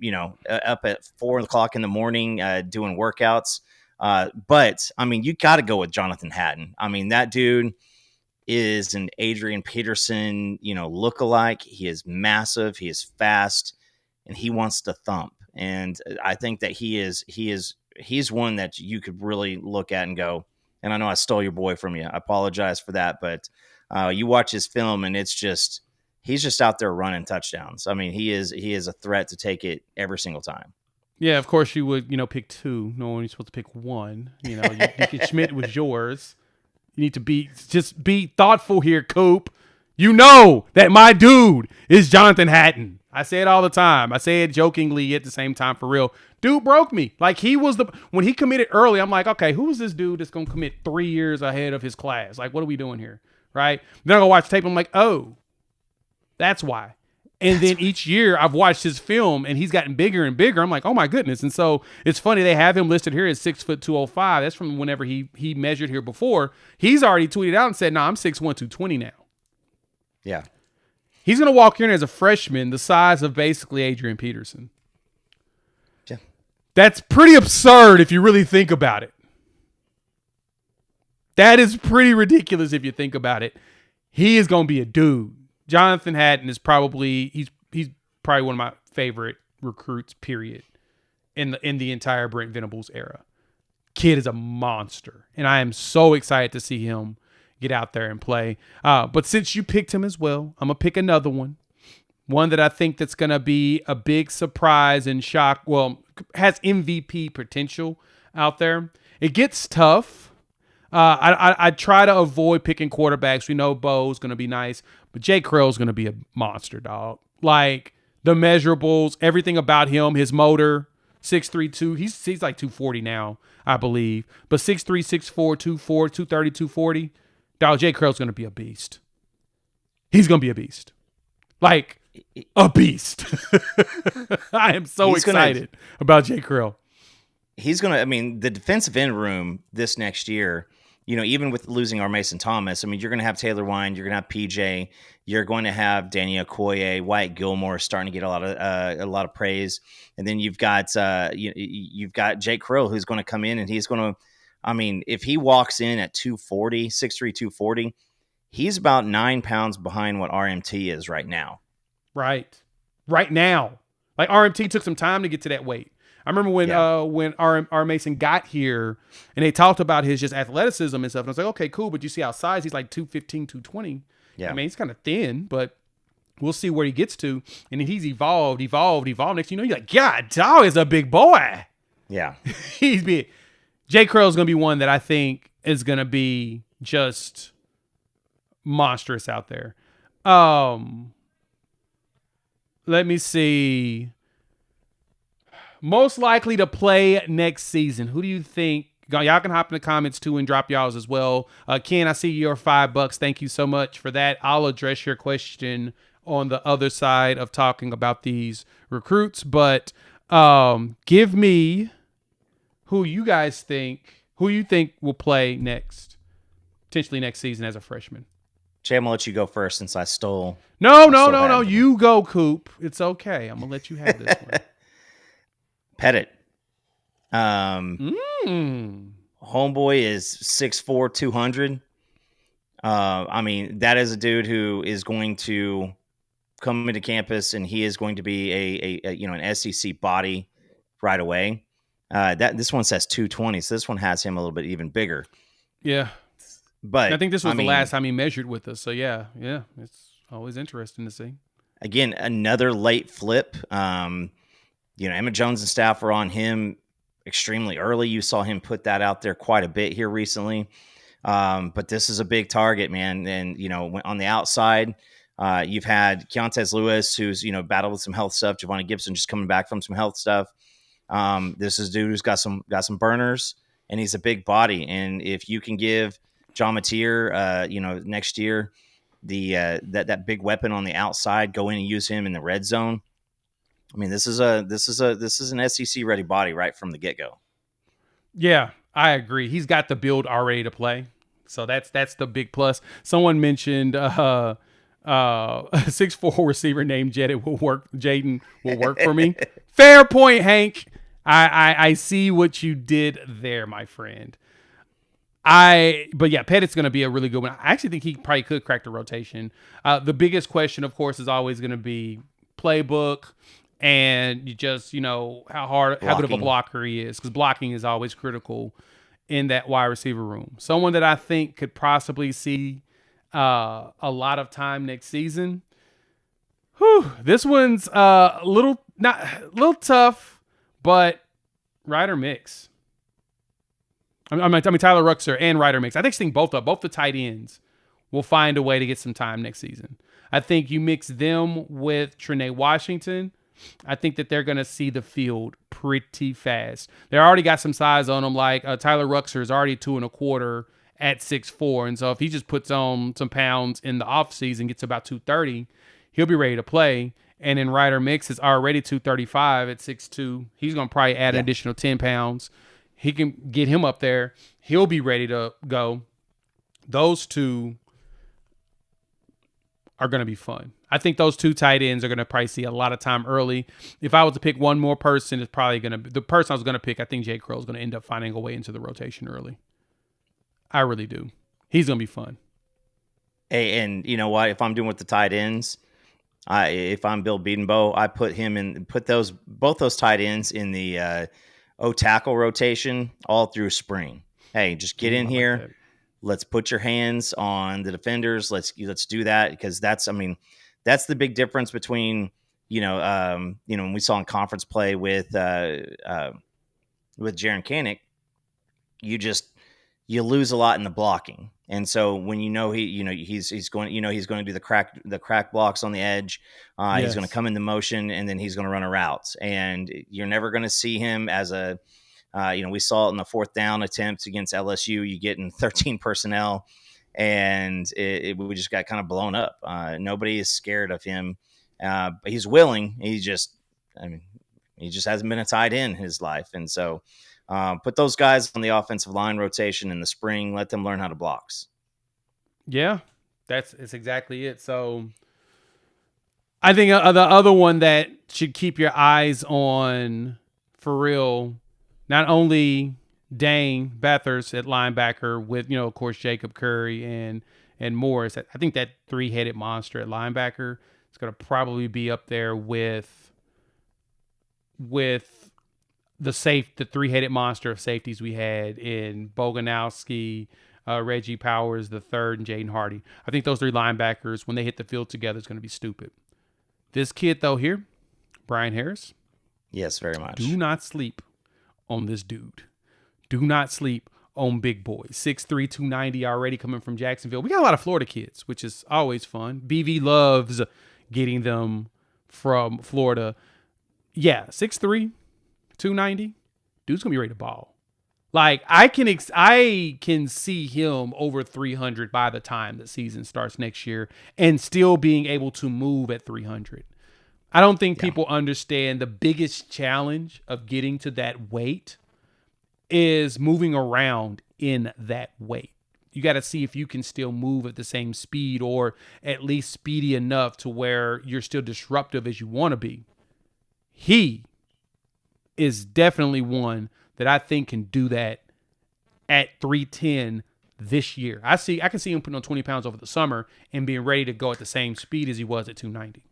up at 4:00 in the morning, doing workouts. But I mean, you got to go with Jonathan Hatton. I mean, that dude is an Adrian Peterson, lookalike. He is massive. He is fast, and he wants to thump. And I think that he's one that you could really look at and go, and I know I stole your boy from you. I apologize for that. But you watch his film, and it's just, he's just out there running touchdowns. I mean, he is a threat to take it every single time. Yeah, of course you would, pick two. No one is supposed to pick one. Schmidt was yours. You need to be thoughtful here, Coop. You know that my dude is Jonathan Hatton. I say it all the time. I say it jokingly at the same time for real. Dude broke me. Like, when he committed early, I'm like, okay, who is this dude that's going to commit 3 years ahead of his class? Like, what are we doing here? Right? Then I go watch tape. I'm like, oh, that's why. And then each year I've watched his film and he's gotten bigger and bigger. I'm like, oh my goodness. And so it's funny. They have him listed here as 6'205". That's from whenever he measured here before. He's already tweeted out and said, no, I'm 6'1", 220 now. Yeah. He's going to walk in as a freshman, the size of basically Adrian Peterson. Yeah. That's pretty absurd if you really think about it. That is pretty ridiculous if you think about it. He is going to be a dude. Jonathan Hatton is probably he's probably one of my favorite recruits, period, in the entire Brent Venables era. Kid is a monster, and I am so excited to see him get out there and play. But since you picked him as well, I'm gonna pick another one that I think that's gonna be a big surprise and shock. Well, has MVP potential out there. It gets tough. I try to avoid picking quarterbacks. We know Bo's going to be nice, but Jay Krill's going to be a monster, dog. Like, the measurables, everything about him, his motor, 6'3", he's like 240 now, I believe. But 6'3", 6'4", 240, 230, 240. Dog, Jay Krill's going to be a beast. He's going to be a beast. Like, a beast. I am so excited about Jay Krill. He's going to, I mean, the defensive end room this next year, even with losing our Mason Thomas, I mean, you're going to have Taylor Wine, you're going to have PJ, you're going to have Danny Okoye, Wyatt Gilmore starting to get a lot of praise, and then you've got you've got Jake Krill, who's going to come in and he's going to, I mean, if he walks in at 240, 6'3", 240, he's about 9 pounds behind what RMT is right now. Right now, like RMT took some time to get to that weight. I remember when R. Mason got here and they talked about his just athleticism and stuff. And I was like, okay, cool. But you see how size, he's like 215, 220. Yeah. I mean, he's kind of thin, but we'll see where he gets to. And then he's evolved. Next thing you know, you're like, God, dog is a big boy. Yeah. He's big. Jay Krill is going to be one that I think is going to be just monstrous out there. Let me see. Most likely to play next season. Who do you think? Y'all can hop in the comments too and drop y'all's as well. Ken, I see your $5. Thank you so much for that. I'll address your question on the other side of talking about these recruits. But give me who you think will play potentially next season as a freshman. Jay, I'm gonna let you go first since I stole. No. You go, Coop. It's okay. I'm gonna let you have this one. Pettit. Homeboy is 6'4", 200. I mean, that is a dude who is going to come into campus, and he is going to be a an SEC body right away. This one says 220, so this one has him a little bit even bigger. Yeah, but I think this was the last time he measured with us. So yeah, it's always interesting to see. Again, another late flip. Emmett Jones and staff were on him extremely early. You saw him put that out there quite a bit here recently. But this is a big target, man. And, on the outside, you've had Keontez Lewis, who's, battled with some health stuff. Javon Gibson just coming back from some health stuff. This is a dude who's got some burners, and he's a big body. And if you can give John Mateer, next year, that big weapon on the outside, go in and use him in the red zone. I mean, this is an SEC ready body right from the get go. Yeah, I agree. He's got the build already to play, so that's the big plus. Someone mentioned 6'4" receiver named Jaden will work for me. Fair point, Hank. I see what you did there, my friend. But yeah, Pettit's going to be a really good one. I actually think he probably could crack the rotation. The biggest question, of course, is always going to be playbook. And you just, how good of a blocker he is, because blocking is always critical in that wide receiver room. Someone that I think could possibly see a lot of time next season. This one's a little tough, but Ryder Mix. I mean Tyler Ruxer and Ryder Mix. I think both the tight ends will find a way to get some time next season. I think you mix them with Trinae Washington. I think that they're going to see the field pretty fast. They already got some size on them. Like Tyler Ruxer is already 2.25 at 6'4". And so if he just puts on some pounds in the offseason, gets about 230, he'll be ready to play. And then Ryder Mix is already 235 at 6'2". He's going to probably add an additional 10 pounds. He can get him up there. He'll be ready to go. Those two are going to be fun. I think those two tight ends are going to probably see a lot of time early. If I was to pick one more person, it's probably going to be the person I was going to pick. I think Jay Crow is going to end up finding a way into the rotation early. I really do. He's going to be fun. Hey, and you know what? If I'm doing with the tight ends, if I'm Bill Bedenbaugh, I put both those tight ends in the tackle rotation all through spring. Hey, just get in here. Like, let's put your hands on the defenders. Let's do that, because that's the big difference between when we saw in conference play with Jaron Kanik, you lose a lot in the blocking. And so when he's going to do the crack blocks on the edge, he's going to come into motion, and then he's going to run a route, and you're never going to see him as a we saw it in the fourth down attempts against LSU. You get in 13 personnel, and we just got kind of blown up. Nobody is scared of him. But he's willing. He just hasn't been a tight end in his life. And so put those guys on the offensive line rotation in the spring. Let them learn how to blocks. Yeah, that's exactly it. So I think the other one that should keep your eyes on for real, not only Dane Bathurst at linebacker with, of course, Jacob Curry and Morris. I think that three-headed monster at linebacker is going to probably be up there with the three-headed monster of safeties we had in Boganowski, Reggie Powers the third, and Jaden Hardy. I think those three linebackers, when they hit the field together, is going to be stupid. This kid, though, here, Brian Harris. Yes, very much. Do not sleep on this dude. Do not sleep on big boys. 6'3", 290 already coming from Jacksonville. We got a lot of Florida kids, which is always fun. BV loves getting them from Florida. Yeah, 6'3", 290. Dude's going to be ready to ball. Like, I can see him over 300 by the time the season starts next year and still being able to move at 300. I don't think people understand the biggest challenge of getting to that weight is moving around in that weight. You got to see if you can still move at the same speed or at least speedy enough to where you're still disruptive as you want to be. He is definitely one that I think can do that at 310 this year. I can see him putting on 20 pounds over the summer and being ready to go at the same speed as he was at 290.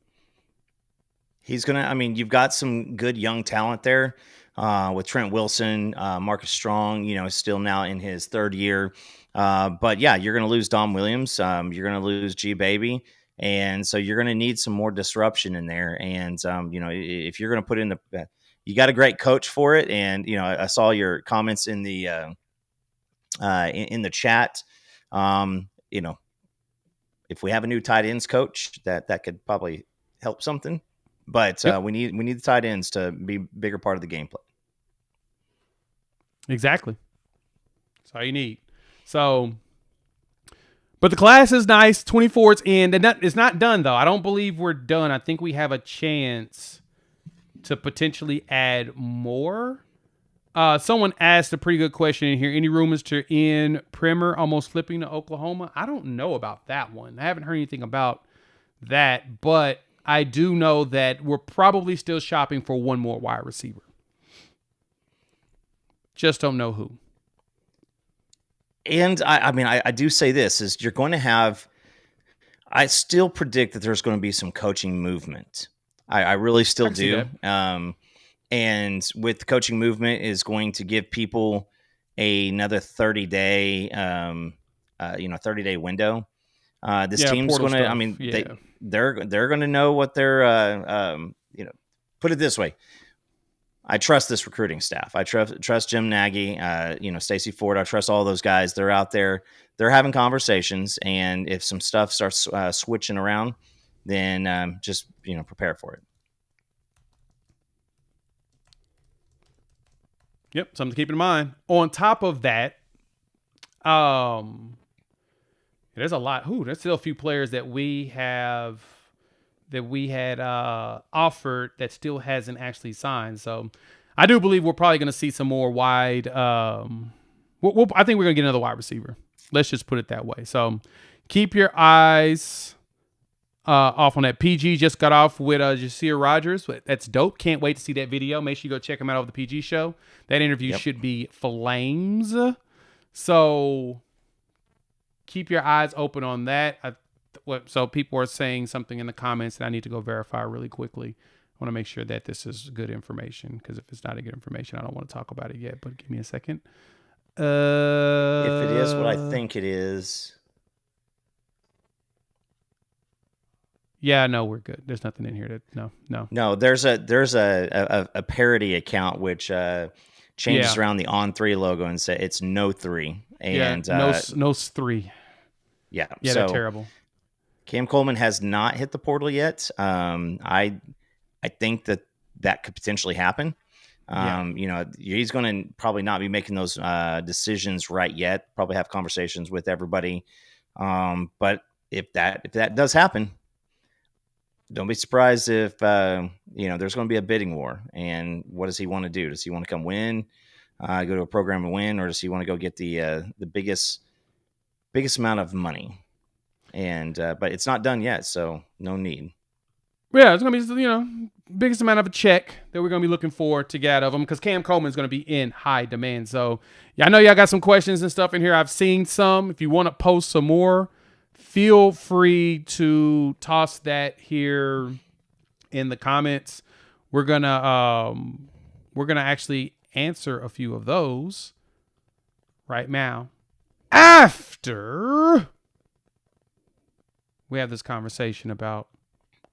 He's going to, I mean, you've got some good young talent there with Trent Wilson, Marcus Strong, still now in his third year. But yeah, you're going to lose Dom Williams. You're going to lose G Baby. And so you're going to need some more disruption in there. And, if you're going to put in you got a great coach for it. And, I saw your comments in the chat. If we have a new tight ends coach, that could probably help something. But we need the tight ends to be a bigger part of the gameplay. Exactly. That's all you need. So, but the class is nice. 24 is in. It's not done, though. I don't believe we're done. I think we have a chance to potentially add more. Someone asked a pretty good question in here. Any rumors to end Primer almost flipping to Oklahoma? I don't know about that one. I haven't heard anything about that, but I do know that we're probably still shopping for one more wide receiver. Just don't know who. And I do say this is you're going to have, I still predict that there's going to be some coaching movement. I really still do. And with the coaching movement is going to give people another 30-day, 30-day window. This team's going to, they're going to know what they're, put it this way. I trust this recruiting staff. I trust Jim Nagy, Stacey Ford. I trust all those guys. They're out there. They're having conversations. And if some stuff starts switching around, then just, prepare for it. Yep, something to keep in mind. On top of that, there's a lot. There's still a few players that we had offered that still hasn't actually signed. So I do believe we're probably going to see some more wide. I think we're going to get another wide receiver. Let's just put it that way. So keep your eyes off on that. PG just got off with Jasir Rogers. That's dope. Can't wait to see that video. Make sure you go check him out over the PG show. That interview should be flames. So keep your eyes open on that. So people are saying something in the comments that I need to go verify really quickly. I want to make sure that this is good information, because if it's not a good information, I don't want to talk about it yet. But give me a second. If it is what I think it is. Yeah, no, we're good. There's nothing in here no. There's a parody account which changes around the On 3 logo and say it's No 3 and no 3. Yeah, so they're terrible. Cam Coleman has not hit the portal yet. I think that could potentially happen. He's going to probably not be making those decisions right yet. Probably have conversations with everybody. But if that does happen, don't be surprised if there's going to be a bidding war. And what does he want to do? Does he want to come win, go to a program and win, or does he want to go get the biggest amount of money? And but it's not done yet, so no need. Yeah, it's gonna be biggest amount of a check that we're gonna be looking for to get out of him, because Cam Coleman is gonna be in high demand. So yeah, I know y'all got some questions and stuff in here. I've seen some. If you want to post some more, feel free to toss that here in the comments. We're gonna actually answer a few of those right now after we have this conversation about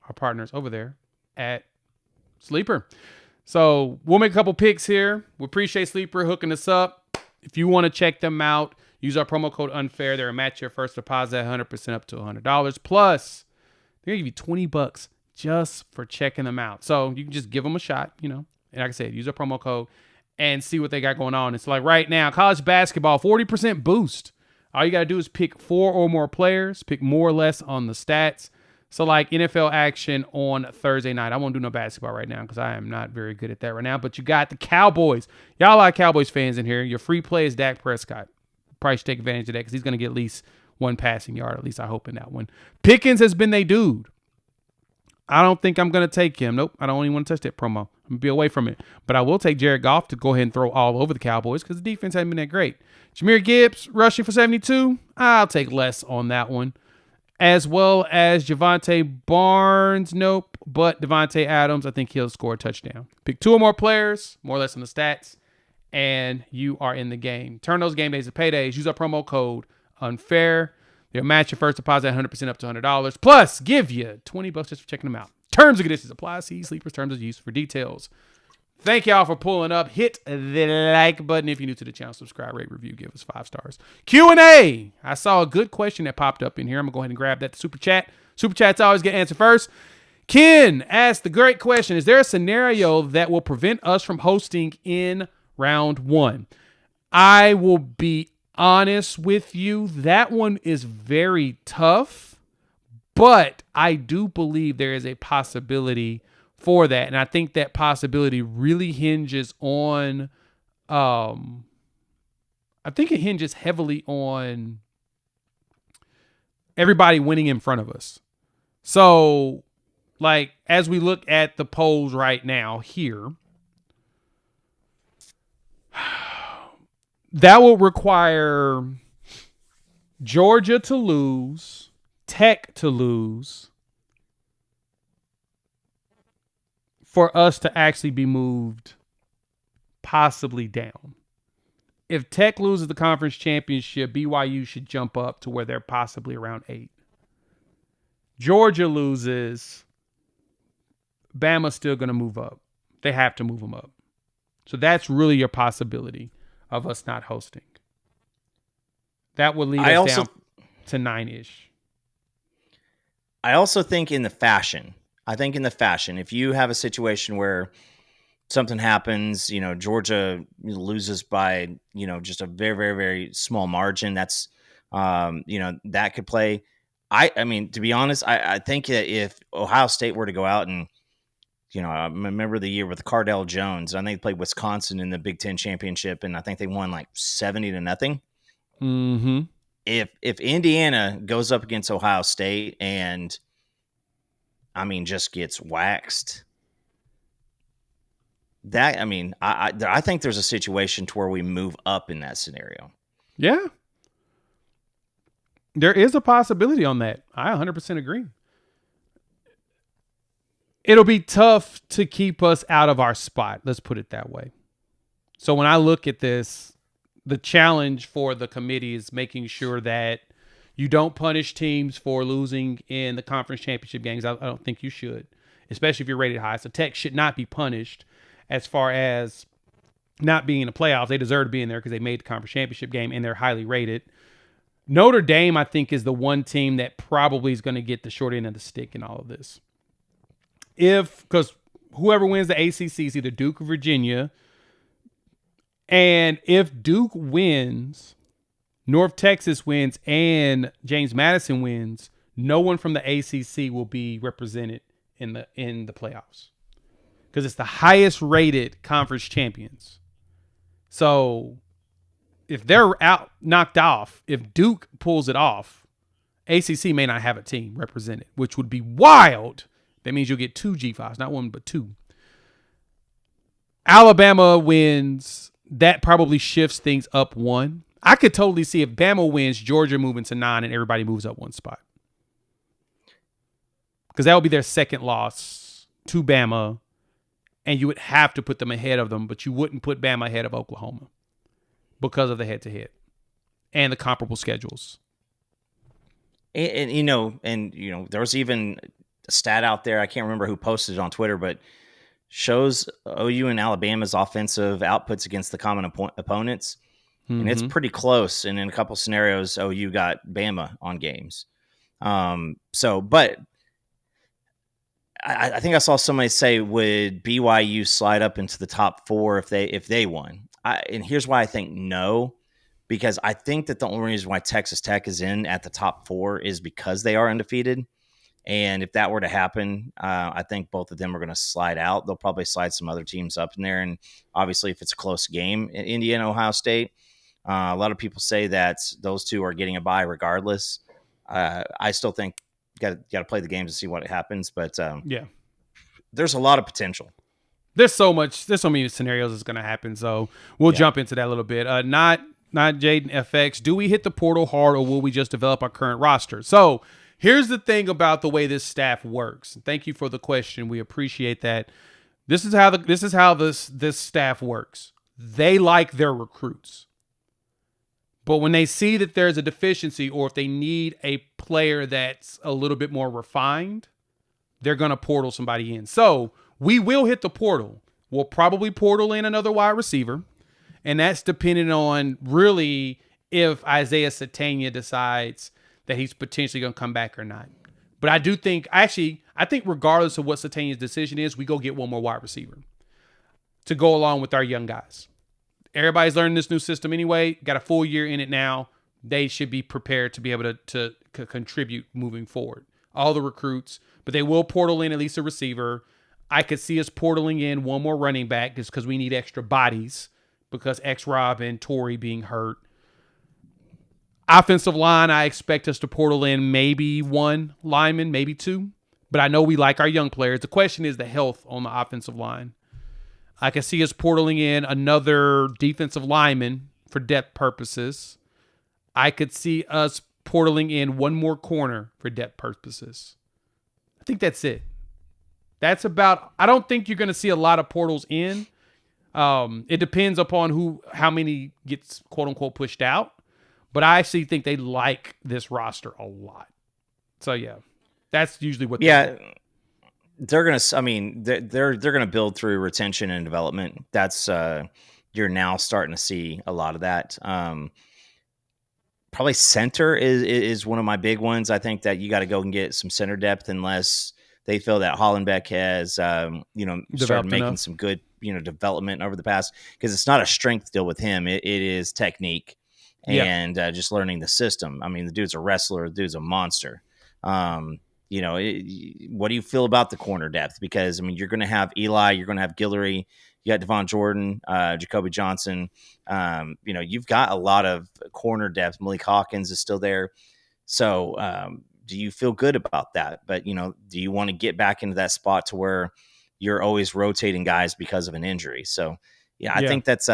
our partners over there at Sleeper. So we'll make a couple picks here. We appreciate Sleeper hooking us up. If you want to check them out, use our promo code UNFAIR. They'll match your first deposit 100% up to $100. Plus, they're going to give you $20 just for checking them out. So you can just give them a shot, And like I said, use our promo code and see what they got going on. It's like right now, college basketball, 40% boost. All you got to do is pick 4 or more players, pick more or less on the stats. So like NFL action on Thursday night. I won't do no basketball right now because I am not very good at that right now. But you got the Cowboys. Y'all like Cowboys fans in here. Your free play is Dak Prescott. Probably should take advantage of that because he's going to get at least 1 passing yard. At least I hope in that one. Pickens has been they dude. I don't think I'm going to take him. Nope. I don't even want to touch that promo. I'm going to be away from it. But I will take Jared Goff to go ahead and throw all over the Cowboys because the defense hasn't been that great. Jahmyr Gibbs rushing for 72. I'll take less on that one. As well as Javonte Barnes. Nope. But Devontae Adams, I think he'll score a touchdown. Pick 2 or more players, more or less on the stats, and you are in the game. Turn those game days to paydays. Use our promo code UNFAIR. They'll match your first deposit 100% up to $100. Plus, give you $20 just for checking them out. Terms and conditions apply. See Sleepers Terms of Use for details. Thank y'all for pulling up. Hit the like button if you're new to the channel. Subscribe, rate, review, give us 5 stars. Q&A. I saw a good question that popped up in here. I'm going to go ahead and grab that super chat. Super chats always get answered first. Ken asked the great question. Is there a scenario that will prevent us from hosting in round 1? I will be honest with you. That one is very tough, but I do believe there is a possibility for that. And I think that possibility really hinges on, I think it hinges heavily on everybody winning in front of us. So, like, as we look at the polls right now here, that will require Georgia to lose, Tech to lose, for us to actually be moved possibly down. If Tech loses the conference championship, BYU should jump up to where they're possibly around 8. Georgia loses, Bama's still going to move up. They have to move them up. So that's really your possibility of us not hosting. That would lead us down to 9-ish. I also think in the fashion, if you have a situation where something happens, Georgia loses by, just a very, very, very small margin, that's, that could play. I mean, to be honest, I think that if Ohio State were to go out and, I remember the year with Cardell Jones. I think they played Wisconsin in the Big Ten championship, and I think they won like 70-0. Mm-hmm. If Indiana goes up against Ohio State and, just gets waxed, I think there's a situation to where we move up in that scenario. Yeah. There is a possibility on that. I 100% agree. It'll be tough to keep us out of our spot. Let's put it that way. So when I look at this, the challenge for the committee is making sure that you don't punish teams for losing in the conference championship games. I don't think you should, especially if you're rated high. So Tech should not be punished as far as not being in the playoffs. They deserve to be in there because they made the conference championship game and they're highly rated. Notre Dame, I think, is the one team that probably is going to get the short end of the stick in all of this. Because whoever wins the ACC is either Duke or Virginia. And if Duke wins, North Texas wins, and James Madison wins, no one from the ACC will be represented in the playoffs. Because it's the highest rated conference champions. So if they're out, knocked off, if Duke pulls it off, ACC may not have a team represented, which would be wild. That means you'll get 2 G5s, not 1, but 2. Alabama wins. That probably shifts things up 1. I could totally see if Bama wins, Georgia moving to 9 and everybody moves up 1 spot. Because that would be their second loss to Bama. And you would have to put them ahead of them, but you wouldn't put Bama ahead of Oklahoma because of the head-to-head and the comparable schedules. And there was even a stat out there. I can't remember who posted it on Twitter, but shows OU and Alabama's offensive outputs against the common opponents. and it's Mm-hmm. pretty close. And in a couple scenarios, OU got Bama on games. But I think I saw somebody say, would BYU slide up into the top 4 if they won? And here's why I think no, because I think that the only reason why Texas Tech is in at the top 4 is because they are undefeated. And if that were to happen, I think both of them are going to slide out. They'll probably slide some other teams up in there. And obviously, if it's a close game, Indiana, Ohio State, a lot of people say that those two are getting a bye regardless. I still think got to play the games and see what happens. But Yeah. there's a lot of potential. There's so many scenarios that's going to happen. So we'll jump into that a little bit. Not Jaden FX. Do we hit the portal hard, or will we just develop our current roster? So here's the thing about the way this staff works. Thank you for the question. We appreciate that. This is how this staff works. They like their recruits. But when they see that there's a deficiency, or if they need a player that's a little bit more refined, they're going to portal somebody in. So we will hit the portal. We'll probably portal in another wide receiver. And that's dependent on really if Isaiah Satania decides that he's potentially going to come back or not. But I do think, I think regardless of what Satania's decision is, we go get one more wide receiver to go along with our young guys. Everybody's learning this new system anyway. Got a full year in it now. They should be prepared to be able to contribute moving forward. All the recruits, but they will portal in at least a receiver. I could see us portaling in one more running back just because we need extra bodies because X-Rob and Torrey being hurt. Offensive line, I expect us to portal in maybe one lineman, maybe two. But I know we like our young players. The question is the health on the offensive line. I can see us portaling in another defensive lineman for depth purposes. I could see us portaling in one more corner for depth purposes. I think that's it. That's about, I don't think you're going to see a lot of portals in. It depends upon how many gets quote unquote pushed out. But I actually think they like this roster a lot. So yeah, that's usually what they're going to, I mean, they're going to build through retention and development. That's, you're now starting to see a lot of that. Probably center is one of my big ones. I think that you got to go and get some center depth unless they feel that Hollenbeck has, started making some good, development over the past, because it's not a strength deal with him. It is technique and just learning the system. I mean, the dude's a wrestler. The dude's a monster. What do you feel about the corner depth? Because, I mean, you're going to have Eli, you're going to have Guillory, you got Devon Jordan, Jacoby Johnson. You've got a lot of corner depth. Malik Hawkins is still there. So do you feel good about that? But, do you want to get back into that spot to where you're always rotating guys because of an injury? So, I think that's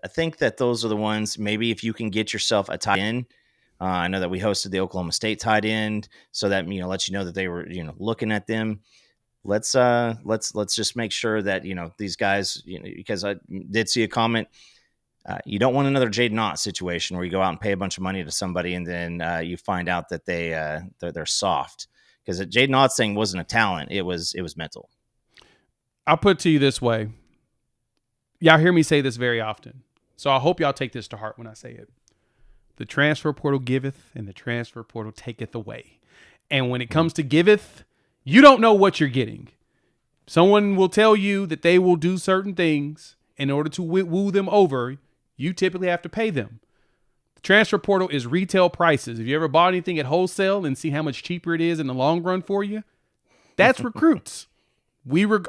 I think that those are the ones. Maybe if you can get yourself a tight end. I know that we hosted the Oklahoma State tight end, so that lets you know that they were looking at them. Let's just make sure that these guys, because I did see a comment. You don't want another Jaden Ott situation where you go out and pay a bunch of money to somebody and then you find out that they're soft, because Jaden Ott's thing wasn't a talent; it was mental. I'll put it to you this way. Y'all hear me say this very often, so I hope y'all take this to heart when I say it. The transfer portal giveth, and the transfer portal taketh away. And when it comes to giveth, you don't know what you're getting. Someone will tell you that they will do certain things in order to woo them over. You typically have to pay them. The transfer portal is retail prices. If you ever bought anything at wholesale and see how much cheaper it is in the long run for you, that's recruits.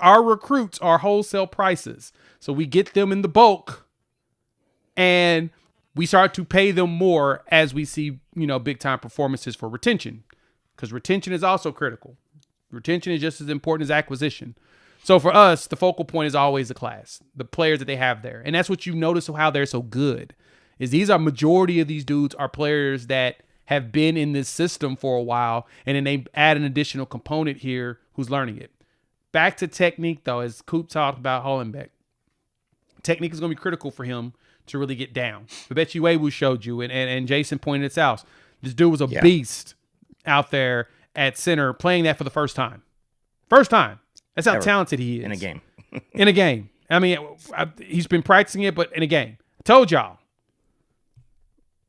Our recruits are wholesale prices. So we get them in the bulk, and we start to pay them more as we see, big time performances for retention, because retention is also critical. Retention is just as important as acquisition. So for us, the focal point is always the class, the players that they have there. And that's what you notice of how they're so good, is these are majority of these dudes are players that have been in this system for a while. And then they add an additional component here who's learning it. Back to technique though, as Coop talked about Hollenbeck, technique is going to be critical for him to really get down. I bet you Wewu showed you, and Jason pointed this out. This dude was a beast out there at center playing that for the first time. First time. That's how talented he is. In a game. In a game. I mean, he's been practicing it, but in a game. Told y'all.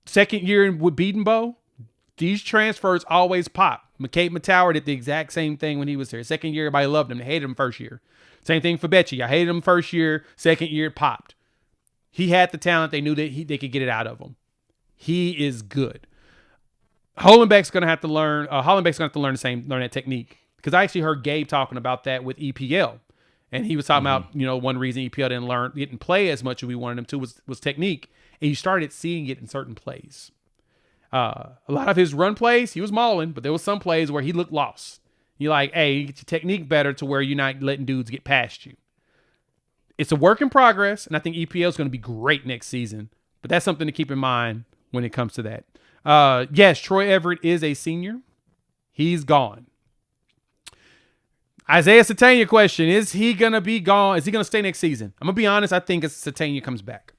Second year with Beatonbow, these transfers always pop. McCabe Matower did the exact same thing when he was there. Second year, everybody loved him. They hated him first year. Same thing for Becci. I hated him first year. Second year, it popped. He had the talent. They knew that they could get it out of him. He is good. Hollenbeck's going to have to learn. Hollenbeck's going to have to learn that technique. Because I actually heard Gabe talking about that with EPL. And he was talking about, one reason EPL didn't play as much as we wanted him to was technique. And you started seeing it in certain plays. A lot of his run plays, he was mauling, but there was some plays where he looked lost. You're like, hey, you get your technique better to where you're not letting dudes get past you. It's a work in progress, and I think EPL is going to be great next season. But that's something to keep in mind when it comes to that. Yes, Troy Everett is a senior. He's gone. Isaiah Satania question, is he going to be gone? Is he going to stay next season? I'm going to be honest, I think Satania comes back.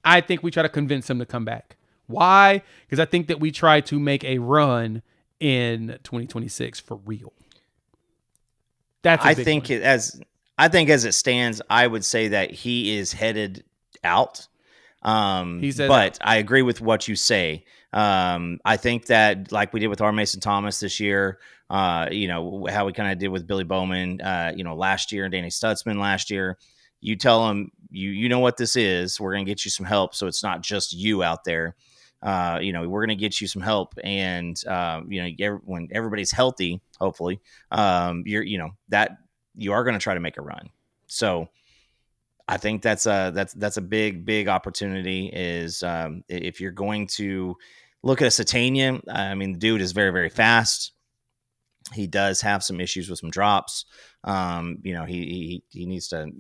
I think we try to convince him to come back. Why? Because I think that we try to make a run in 2026 for real. That's I think as it stands, I would say that he is headed out. But I agree with what you say. I think that like we did with R. Mason Thomas this year, how we kind of did with Billy Bowman, last year, and Danny Stutzman last year. You tell them, you know what this is. We're going to get you some help, so it's not just you out there. We're going to get you some help, and when everybody's healthy, hopefully, that you are going to try to make a run. So I think that's a big opportunity. Is if you're going to look at a Satania, I mean, the dude is very, very fast. He does have some issues with some drops. He needs to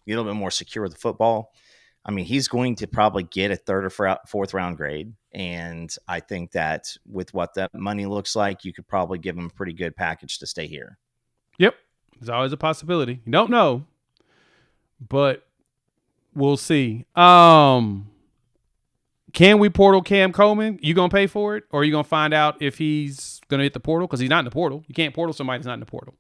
get a little bit more secure with the football. I mean, he's going to probably get a third or fourth round grade. And I think that with what that money looks like, you could probably give him a pretty good package to stay here. Yep. There's always a possibility. You don't know, but we'll see. Can we portal Cam Coleman? You going to pay for it? Or are you going to find out if he's going to hit the portal? Because he's not in the portal. You can't portal somebody that's not in the portal.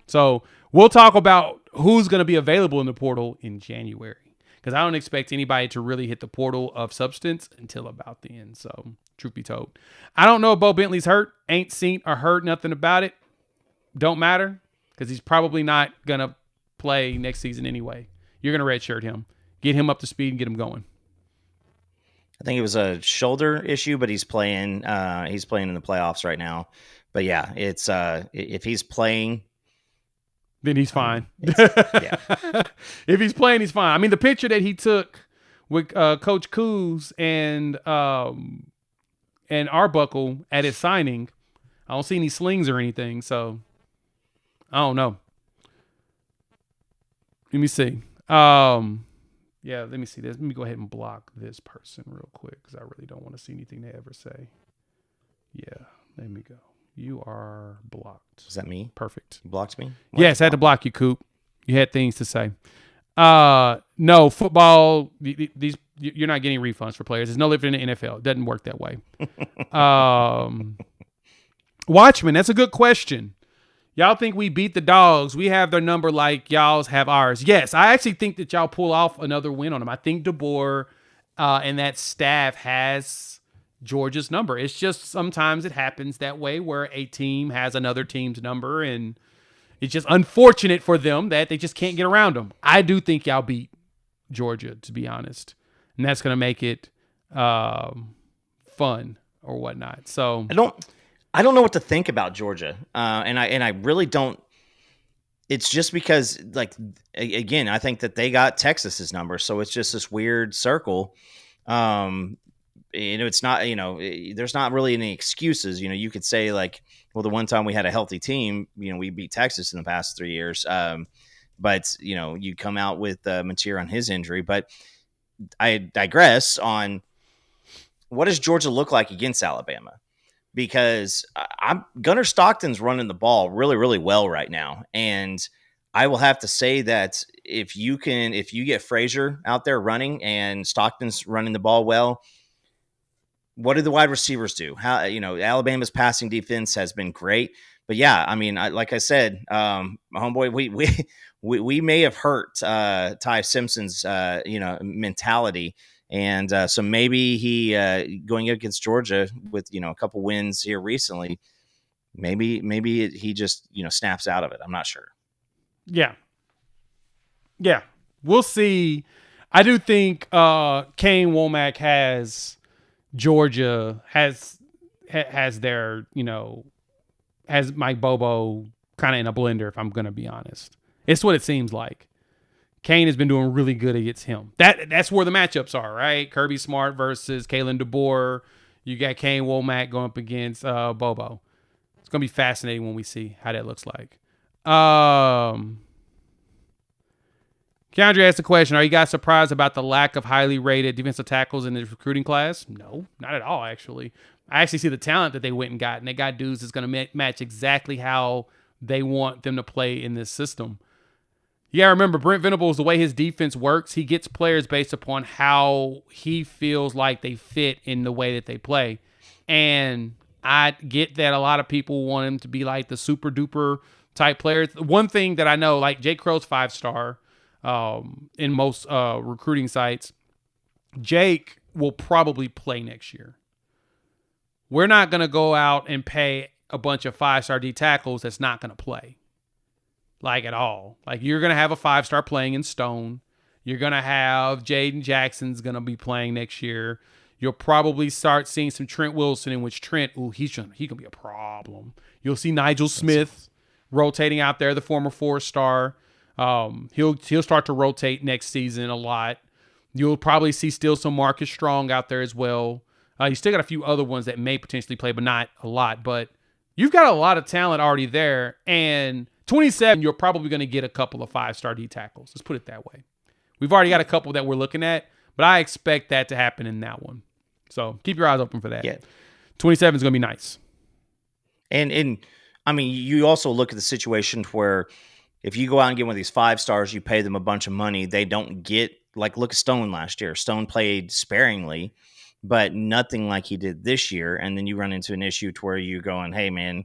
So we'll talk about who's going to be available in the portal in January, because I don't expect anybody to really hit the portal of substance until about the end. So truth be told, I don't know if Bo Bentley's hurt. Ain't seen or heard nothing about it. Don't matter, because he's probably not going to play next season anyway. You're going to redshirt him, get him up to speed, and get him going. I think it was a shoulder issue, but he's playing. He's playing in the playoffs right now. But yeah, it's if he's playing, then he's fine. If he's playing, he's fine. I mean, the picture that he took with Coach Kuz and Arbuckle at his signing, I don't see any slings or anything. So I don't know. Let me see. Let me see this. Let me go ahead and block this person real quick, because I really don't want to see anything they ever say. Yeah, there we go. You are blocked. Is that me? Perfect. You blocked me? Yes, I had to block you, Coop. You had things to say. No, football, you're not getting refunds for players. There's no living in the NFL. It doesn't work that way. Watchmen, that's a good question. Y'all think we beat the Dogs? We have their number like y'all's have ours. Yes, I actually think that y'all pull off another win on them. I think DeBoer and that staff has Georgia's number. It's just sometimes it happens that way where a team has another team's number, and it's just unfortunate for them that they just can't get around them. I do think y'all beat Georgia, to be honest, and that's going to make it fun or whatnot. So I don't know what to think about Georgia, and I really don't. It's just because, like, again, I think that they got Texas's number, so it's just this weird circle. It's not, there's not really any excuses. You could say, like, well, the one time we had a healthy team, we beat Texas in the past 3 years. But you come out with Mateer on his injury. But I digress on, what does Georgia look like against Alabama? Because Gunnar Stockton's running the ball really, really well right now. And I will have to say that if you get Frazier out there running and Stockton's running the ball well, what do the wide receivers do? How, Alabama's passing defense has been great, but yeah, I mean, like I said, my homeboy, we may have hurt Ty Simpson's mentality. And so maybe he going against Georgia with, a couple wins here recently, maybe he just, snaps out of it. I'm not sure. Yeah. Yeah. We'll see. I do think Kane Womack has Georgia, has their, has Mike Bobo kind of in a blender, if I'm going to be honest. It's what it seems like. Kane has been doing really good against him. That's where the matchups are, right? Kirby Smart versus Kalen DeBoer. You got Kane Womack going up against Bobo. It's going to be fascinating when we see how that looks like. Keandre asked the question, are you guys surprised about the lack of highly rated defensive tackles in the recruiting class? No, not at all, actually. I actually see the talent that they went and got, and they got dudes that's going to match exactly how they want them to play in this system. You got to remember, Brent Venables, the way his defense works, he gets players based upon how he feels like they fit in the way that they play. And I get that a lot of people want him to be like the super duper type players. One thing that I know, like Jake Crow's 5-star in most recruiting sites, Jake will probably play next year. We're not going to go out and pay a bunch of 5-star D tackles that's not going to play. Like at all. Like you're going to have a 5-star playing in Stone. You're going to have Jaden Jackson's going to be playing next year. You'll probably start seeing some Trent Wilson, in which Trent, he can be a problem. You'll see Nigel Smith rotating out there, the former 4-star. He'll start to rotate next season a lot. You'll probably see still some Marcus Strong out there as well. You still got a few other ones that may potentially play, but not a lot. But you've got a lot of talent already there. And 27, you're probably going to get a couple of 5-star D tackles. Let's put it that way. We've already got a couple that we're looking at, but I expect that to happen in that one. So keep your eyes open for that. Yeah. 27 is going to be nice. And I mean, you also look at the situation where if you go out and get one of these 5-stars, you pay them a bunch of money. They don't get, like, look at Stone last year. Stone played sparingly, but nothing like he did this year. And then you run into an issue to where you're going, hey, man,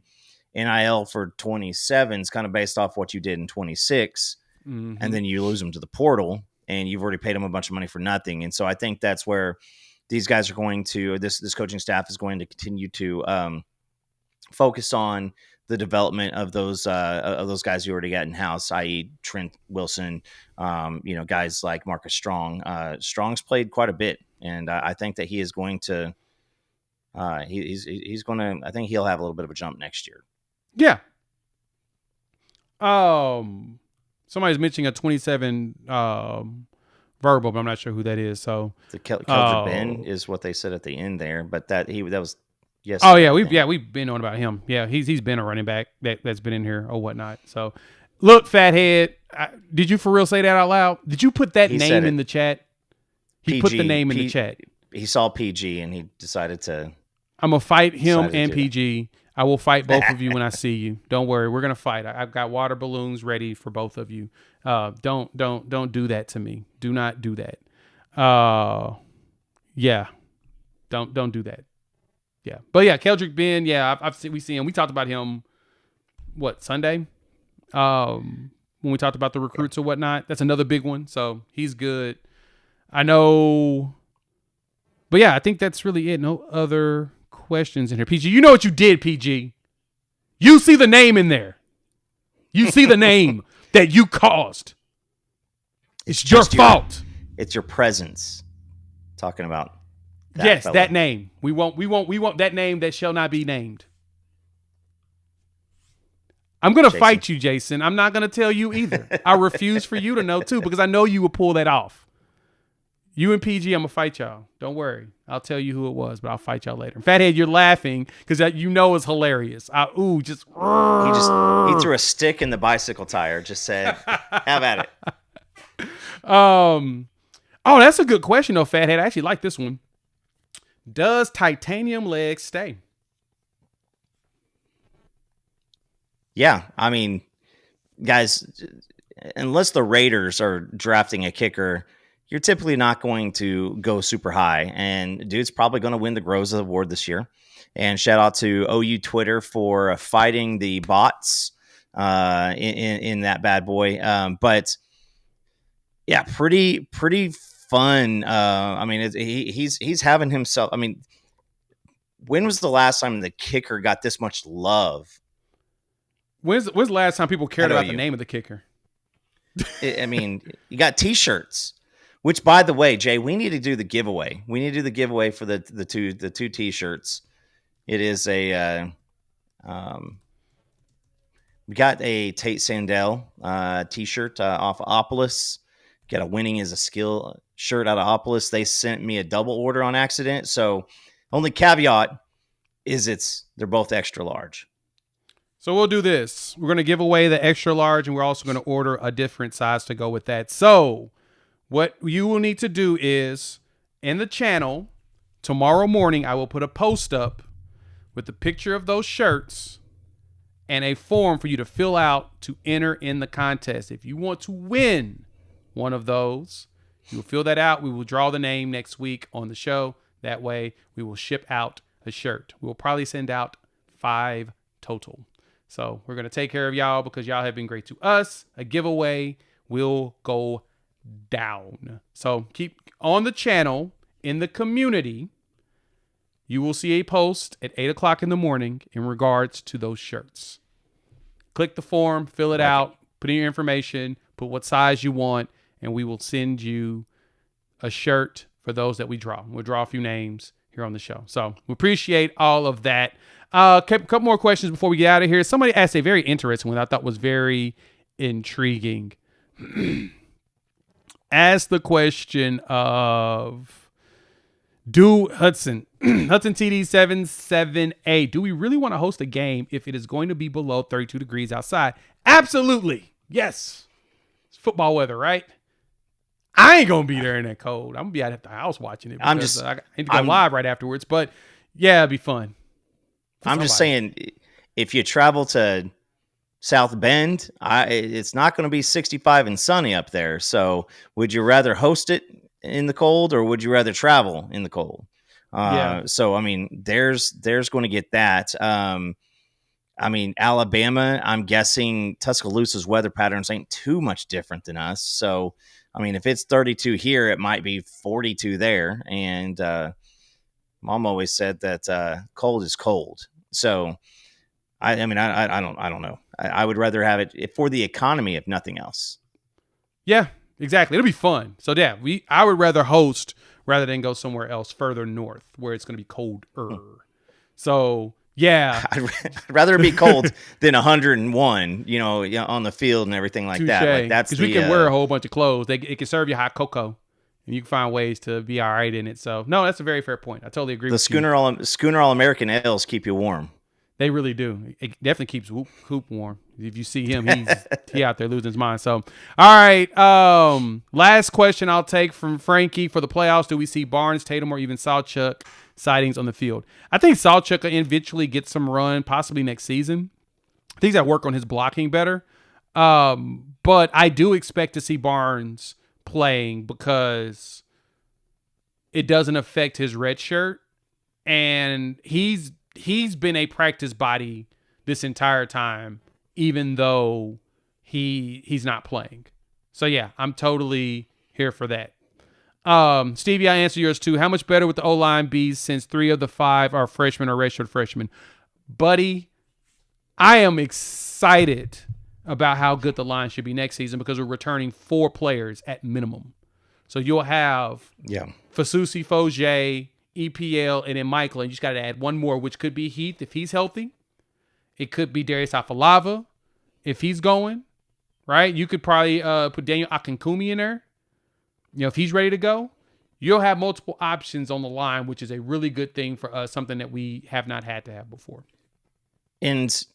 NIL for 27 is kind of based off what you did in 26. Mm-hmm. And then you lose them to the portal and you've already paid them a bunch of money for nothing. And so I think that's where these guys are going to, this coaching staff is going to continue to focus on the development of those guys you already got in house, i.e. Trent Wilson, guys like Marcus Strong. Strong's played quite a bit, and I think that he is going to. He's going to. I think he'll have a little bit of a jump next year. Yeah. Somebody's mentioning a 27 verbal, but I'm not sure who that is. So the Keldrick Ben is what they said at the end there, but that was. Yes. Oh yeah, we've been on about him. Yeah, he's been a running back that's been in here or whatnot. So, look, Fathead, did you for real say that out loud? Did you put that name in the chat? He put the name in the chat. He saw PG and he decided to. I'm gonna fight him and PG. I will fight both of you when I see you. Don't worry, we're gonna fight. I've got water balloons ready for both of you. Don't do that to me. Do not do that. Yeah, don't do that. Yeah, but yeah, Keldrick Ben. Yeah, we see him. We talked about him. What, Sunday? When we talked about the recruits or whatnot. That's another big one. So he's good. I know. But yeah, I think that's really it. No other questions in here. PG, you know what you did, PG. You see the name in there. You see the name that you caused. It's your fault. It's your presence. Talking about. That name. We want that name that shall not be named. I'm going to fight you, Jason. I'm not going to tell you either. I refuse for you to know too, because I know you will pull that off. You and PG, I'm going to fight y'all. Don't worry. I'll tell you who it was, but I'll fight y'all later. Fathead, you're laughing because you know it's hilarious. He threw a stick in the bicycle tire, just said, have at it. Oh, that's a good question though, Fathead. I actually like this one. Does titanium legs stay? Yeah, I mean, guys, unless the Raiders are drafting a kicker, you're typically not going to go super high. And dude's probably going to win the Groza Award this year. And shout out to OU Twitter for fighting the bots in that bad boy. But yeah, pretty fun. I mean, he's having himself. I mean, when was the last time the kicker got this much love? When's the last time people cared about the name of the kicker? I mean, you got T-shirts, which, by the way, Jay, we need to do the giveaway. We need to do the giveaway for the two T-shirts. It is a we got a Tate Sandell T-shirt off of Opolis. Got a winning is a skill shirt out of Opolis. They sent me a double order on accident, so only caveat is they're both extra large. So we'll do this. We're going to give away the extra large, and we're also going to order a different size to go with that. So what you will need to do is, in the channel, tomorrow morning, I will put a post up with a picture of those shirts and a form for you to fill out to enter in the contest. If you want to win one of those, you will fill that out. We will draw the name next week on the show. That way, we will ship out a shirt. We will probably send out 5 total. So we're going to take care of y'all because y'all have been great to us. A giveaway will go down. So keep on the channel, in the community. You will see a post at 8 o'clock in the morning in regards to those shirts. Click the form, fill it out, put in your information, put what size you want, and we will send you a shirt for those that we draw. We'll draw a few names here on the show. So we appreciate all of that. A couple more questions before we get out of here. Somebody asked a very interesting one I thought was very intriguing. Asked the question of, Hudson TD778, do we really want to host a game if it is going to be below 32 degrees outside? Absolutely. Yes. It's football weather, right? I ain't going to be there in that cold. I'm going to be out at the house watching it. I need to go live right afterwards. But yeah, it'd be fun. I'm just saying, if you travel to South Bend, it's not going to be 65 and sunny up there. So would you rather host it in the cold, or would you rather travel in the cold? So, I mean, there's going to get that. I mean, Alabama, I'm guessing Tuscaloosa's weather patterns ain't too much different than us. So, I mean, if it's 32 here, it might be 42 there. And Mom always said that cold is cold. So, I don't know. I would rather have it for the economy, if nothing else. Yeah, exactly. It'll be fun. So yeah, I would rather host rather than go somewhere else further north where it's going to be colder. So yeah, I'd rather it be cold than 101. On the field and everything like that. Like that's because we can wear a whole bunch of clothes. It can serve you hot cocoa, and you can find ways to be all right in it. So no, that's a very fair point. I totally agree. The Schooner All American ales keep you warm. They really do. It definitely keeps Hoop warm. If you see him, he out there losing his mind. So, all right. Last question I'll take from Frankie for the playoffs. Do we see Barnes, Tatum, or even Sawchuk sightings on the field? I think Sawchuk will eventually get some run, possibly next season. I think he's got to work on his blocking better. But I do expect to see Barnes playing because it doesn't affect his red shirt, and he's been a practice body this entire time, even though he's not playing. So yeah, I'm totally here for that. Stevie, I answer yours too. How much better would the O-line be since 3 of the 5 are freshmen or redshirt freshmen? Buddy, I am excited about how good the line should be next season because we're returning 4 players at minimum. So you'll have Fasusi, Fogier, EPL, and then Michael, and you just got to add one more, which could be Heath if he's healthy. It could be Darius Afalava if he's going, right? You could probably put Daniel Akinkumi in there. If he's ready to go, you'll have multiple options on the line, which is a really good thing for us, something that we have not had to have before. And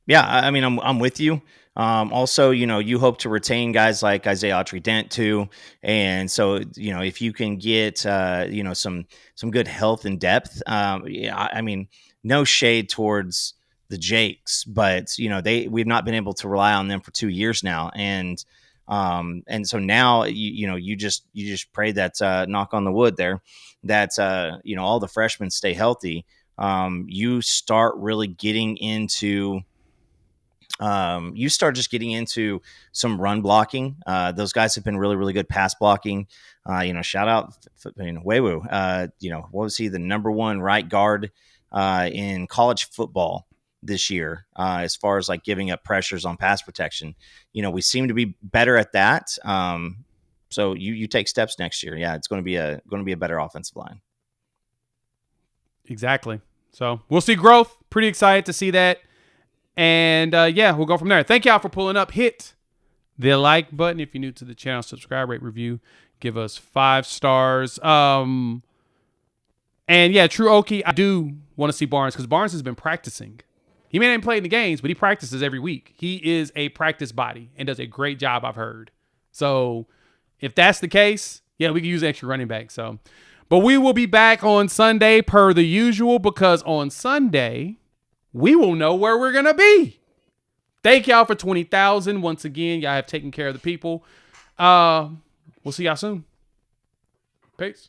yeah, I mean, I'm with you. Also, you hope to retain guys like Isaiah Autry-Dent too. And so, if you can get, some good health and depth, I mean, no shade towards the Jakes, but we've not been able to rely on them for 2 years now. And so now, you just pray that, knock on the wood there, that, all the freshmen stay healthy. You start really getting into you start just getting into some run blocking. Those guys have been really, really good pass blocking. Shout out Weiwu. What was he, the number one right guard in college football this year, as far as like giving up pressures on pass protection. We seem to be better at that. So you take steps next year. Yeah, it's going to be a better offensive line. Exactly. So we'll see growth. Pretty excited to see that. And we'll go from there. Thank y'all for pulling up. Hit the like button if you're new to the channel. Subscribe, rate, review. Give us 5 stars. And yeah, True Okie, I do want to see Barnes because Barnes has been practicing. He may not play in the games, but he practices every week. He is a practice body and does a great job, I've heard. So if that's the case, yeah, we can use extra running back. So, but we will be back on Sunday per the usual, because on Sunday we will know where we're going to be. Thank y'all for 20,000. Once again, y'all have taken care of the people. We'll see y'all soon. Peace.